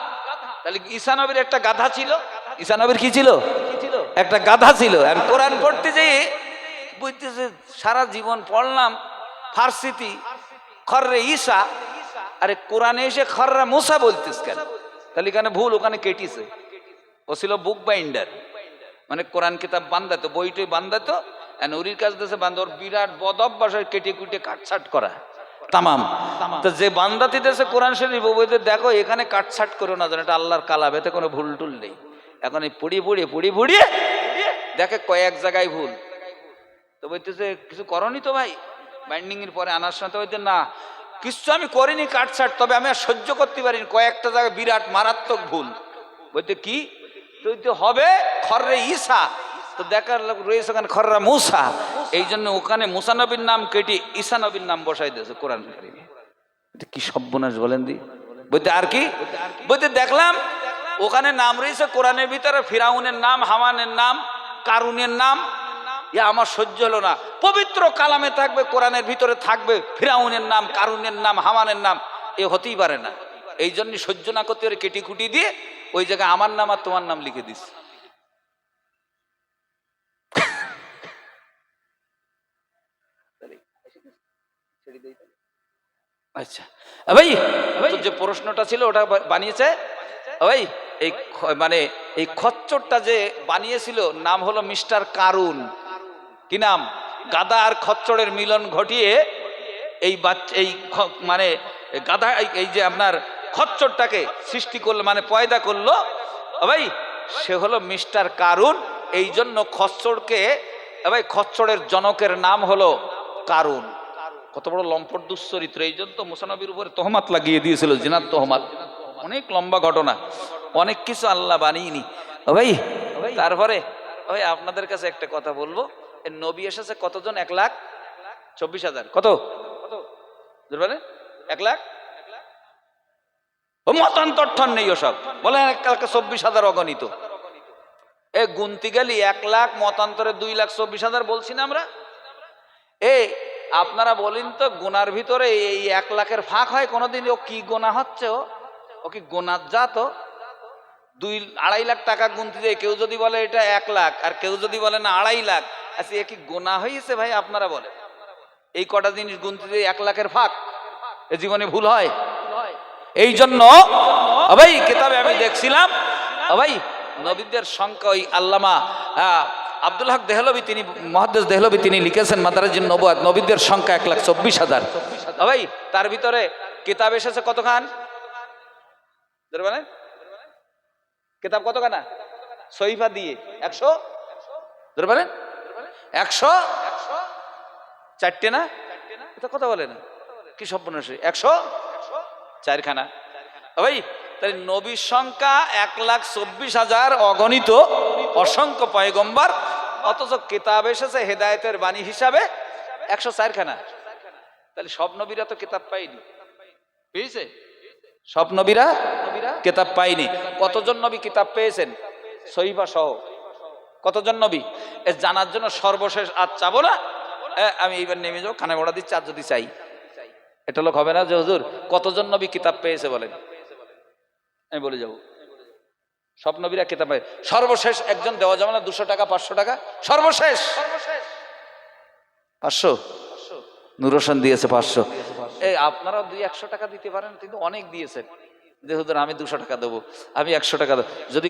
তাহলে ঈসা নবীর একটা গাধা ছিল। ঈসা নবীর কি ছিল? একটা গাধা ছিল। আমি কোরআন পড়তে যেয়ে বুঝতেছে, সারা জীবন পড়লাম ফার্সিতি খররে ঈসা, আরে কোরআনে এসে খররা মুসা বলতিস কেন? তাহলে এখানে ভুল, ওখানে কেটিছে। ও ছিল বুক বাইন্ডার, মানে কোরআন কিতাব বান্ধাতো, বইটই বান্ধাতো, নুরির কাছ দিয়েছে বান্ধব। ওর বিরাট বদ অভ্যাস কেটে কুটে কাটছাট করা। তামাম। তো যে বান্দা দিতেছে কোরআন শরীফ বইতে, দেখো এখানে কাটছাট করো না যেন, এটা আল্লাহর কালাম, এতে কোনো ভুল টুল নেই। এখন এই পুড়িয়ে দেখে কয়েক জায়গায় ভুল, তো বলতেছে কিছু করনি তো ভাই, বাইন্ডিং এর পরে আনার সময় তো বলতে না কিছু আমি করিনি কাটছাট, তবে আমি আর সহ্য করতে পারিনি কয়েকটা জায়গায় বিরাট মারাত্মক ভুল। বলতে কি তো হবে খররে ঈসা, তো দেখার রয়েছে ওখানে খররা মুসা, এই জন্য ওখানে মুসা নবীর নাম কেটে ঈসা নবীর নাম বসাই দিয়েছে কোরআন কারিমে। এটা কি সর্বনাশ বলেন দি। বলতে আর কি, বলতে দেখলাম ওখানে নাম রয়েছে কোরআনের ভিতরে ফিরাউনের নাম, হামানের নাম, কারুনের নাম। আমার সহ্য হলো না, পবিত্র কালামে থাকবে, কোরআনের ভিতরে থাকবে ফিরাউনের নাম, কারুনের নাম, হামানের নাম, এ হতেই পারে না। এই জন্য সহ্য না করতে ওরা কেটি কুটি দিয়ে ওই জায়গায় আমার নাম আর তোমার নাম লিখে দিস। আচ্ছা ভাই, যে প্রশ্নটা ছিল ওটা বানিয়েছে ভাই, এই মানে এই খচ্চরটা যে বানিয়েছিল নাম হলো মিস্টার কারুন। কি নাম? গাদা আর খচ্চরের মিলন ঘটিয়ে এই এই মানে গাদা এই যে আপনার খচ্চরটাকে সৃষ্টি করলো, মানে পয়দা করলো ভাই, সে হলো মিস্টার কারুন। এই জন্য খচ্চরকে ভাই, খচ্চরের জনকের নাম হলো কারুন। কত বড় লম্পট দুশ্চরিত্র, এই জন্য তো মুসা নবীর উপরে তহমাত লাগিয়ে দিয়েছিল, জিনাত তহমাত। অনেক লম্বা ঘটনা, অনেক কিছু আল্লাহ বানিয়েনি ভাই। তারপরে ভাই আপনাদের কাছে একটা কথা বলবো, নবী এসেছে কতজন? 1,24,000। কত? 1,00,000। মতান্তর ঠন নেই ওসব, বলে 1,24,000 অগণিত। এ গুনতি গেলি 1,00,000 মতান্তরে 2,24,000 বলছি না আমরা। আপনারা বলেন তো গোনার ভিতরে এই 1,00,000-এর ফাঁক হয় কোনোদিন? ও কি গোনা হচ্ছে? ও কি গোনার জাত? 2-2.5 লাখ টাকা গুনতে যায়, কেউ যদি বলে এটা 1,00,000 আর কেউ যদি বলে না 2.5 লাখ, আচ্ছা এ কি গোনা হয়েছে ভাই? আপনারা বলেন, এই কটা জিনিস গুনতে যায় 1,00,000-এর ফাঁক, এ জীবনে ভুল হয়? এই জন্য ভাই কিতাবে আমি দেখছিলাম ভাই, নবীদের সংখ্যা ওই আল্লামা আব্দুল হক দেহলভী, তিনি মুহাদ্দিস দেহলভী, তিনি লিখেছেন মাদারিজুন নবুয়াত, নবীদের সংখ্যা 1,24,000 ভাই। তার ভিতরে কিতাব এসেছে কতখান? কিতাব কতখানা? সহিফা দিয়ে 100 104টে না? এটা কথা বলে না, কি সর্বনাশ! 104 খানা ভাই। তাহলে নবীর সংখ্যা 1,24,000 অগণিত, অসংখ্য পয়গম্বর, অথচ কিতাব এসেছে হেদায়েতের বাণী হিসাবে 104 খানা। তাহলে সব নবীরা তো কিতাব পায়নি, পেয়েছে? সব নবীরা কিতাব পায়নি। কতজন নবী কিতাব পেয়েছেন সহিফা সহ? কতজন নবী? এ জানার জন্য সর্বশেষ আজ চাবো না, আমি এইবার নেমে যাবো, খানে বড়া দিচ্ছি, আর যদি চাই এটা লোক হবে না যে হুজুর কতজন নবী কিতাব পেয়েছে বলেন, আমি বলে যাবো। সব নবীরা কিতাব পায়। সর্বশেষ একজন দেওয়া যাবে না 200 টাকা 500 টাকা? সর্বশেষ 500 নূর হোসেন দিয়েছে 500। এই আপনারাও 200-100 টাকা দিতে পারেন, কিন্তু অনেক দিয়েছেন যে হুজুর আমি 200 টাকা দেবো, আমি 100 টাকা দেবো। যদি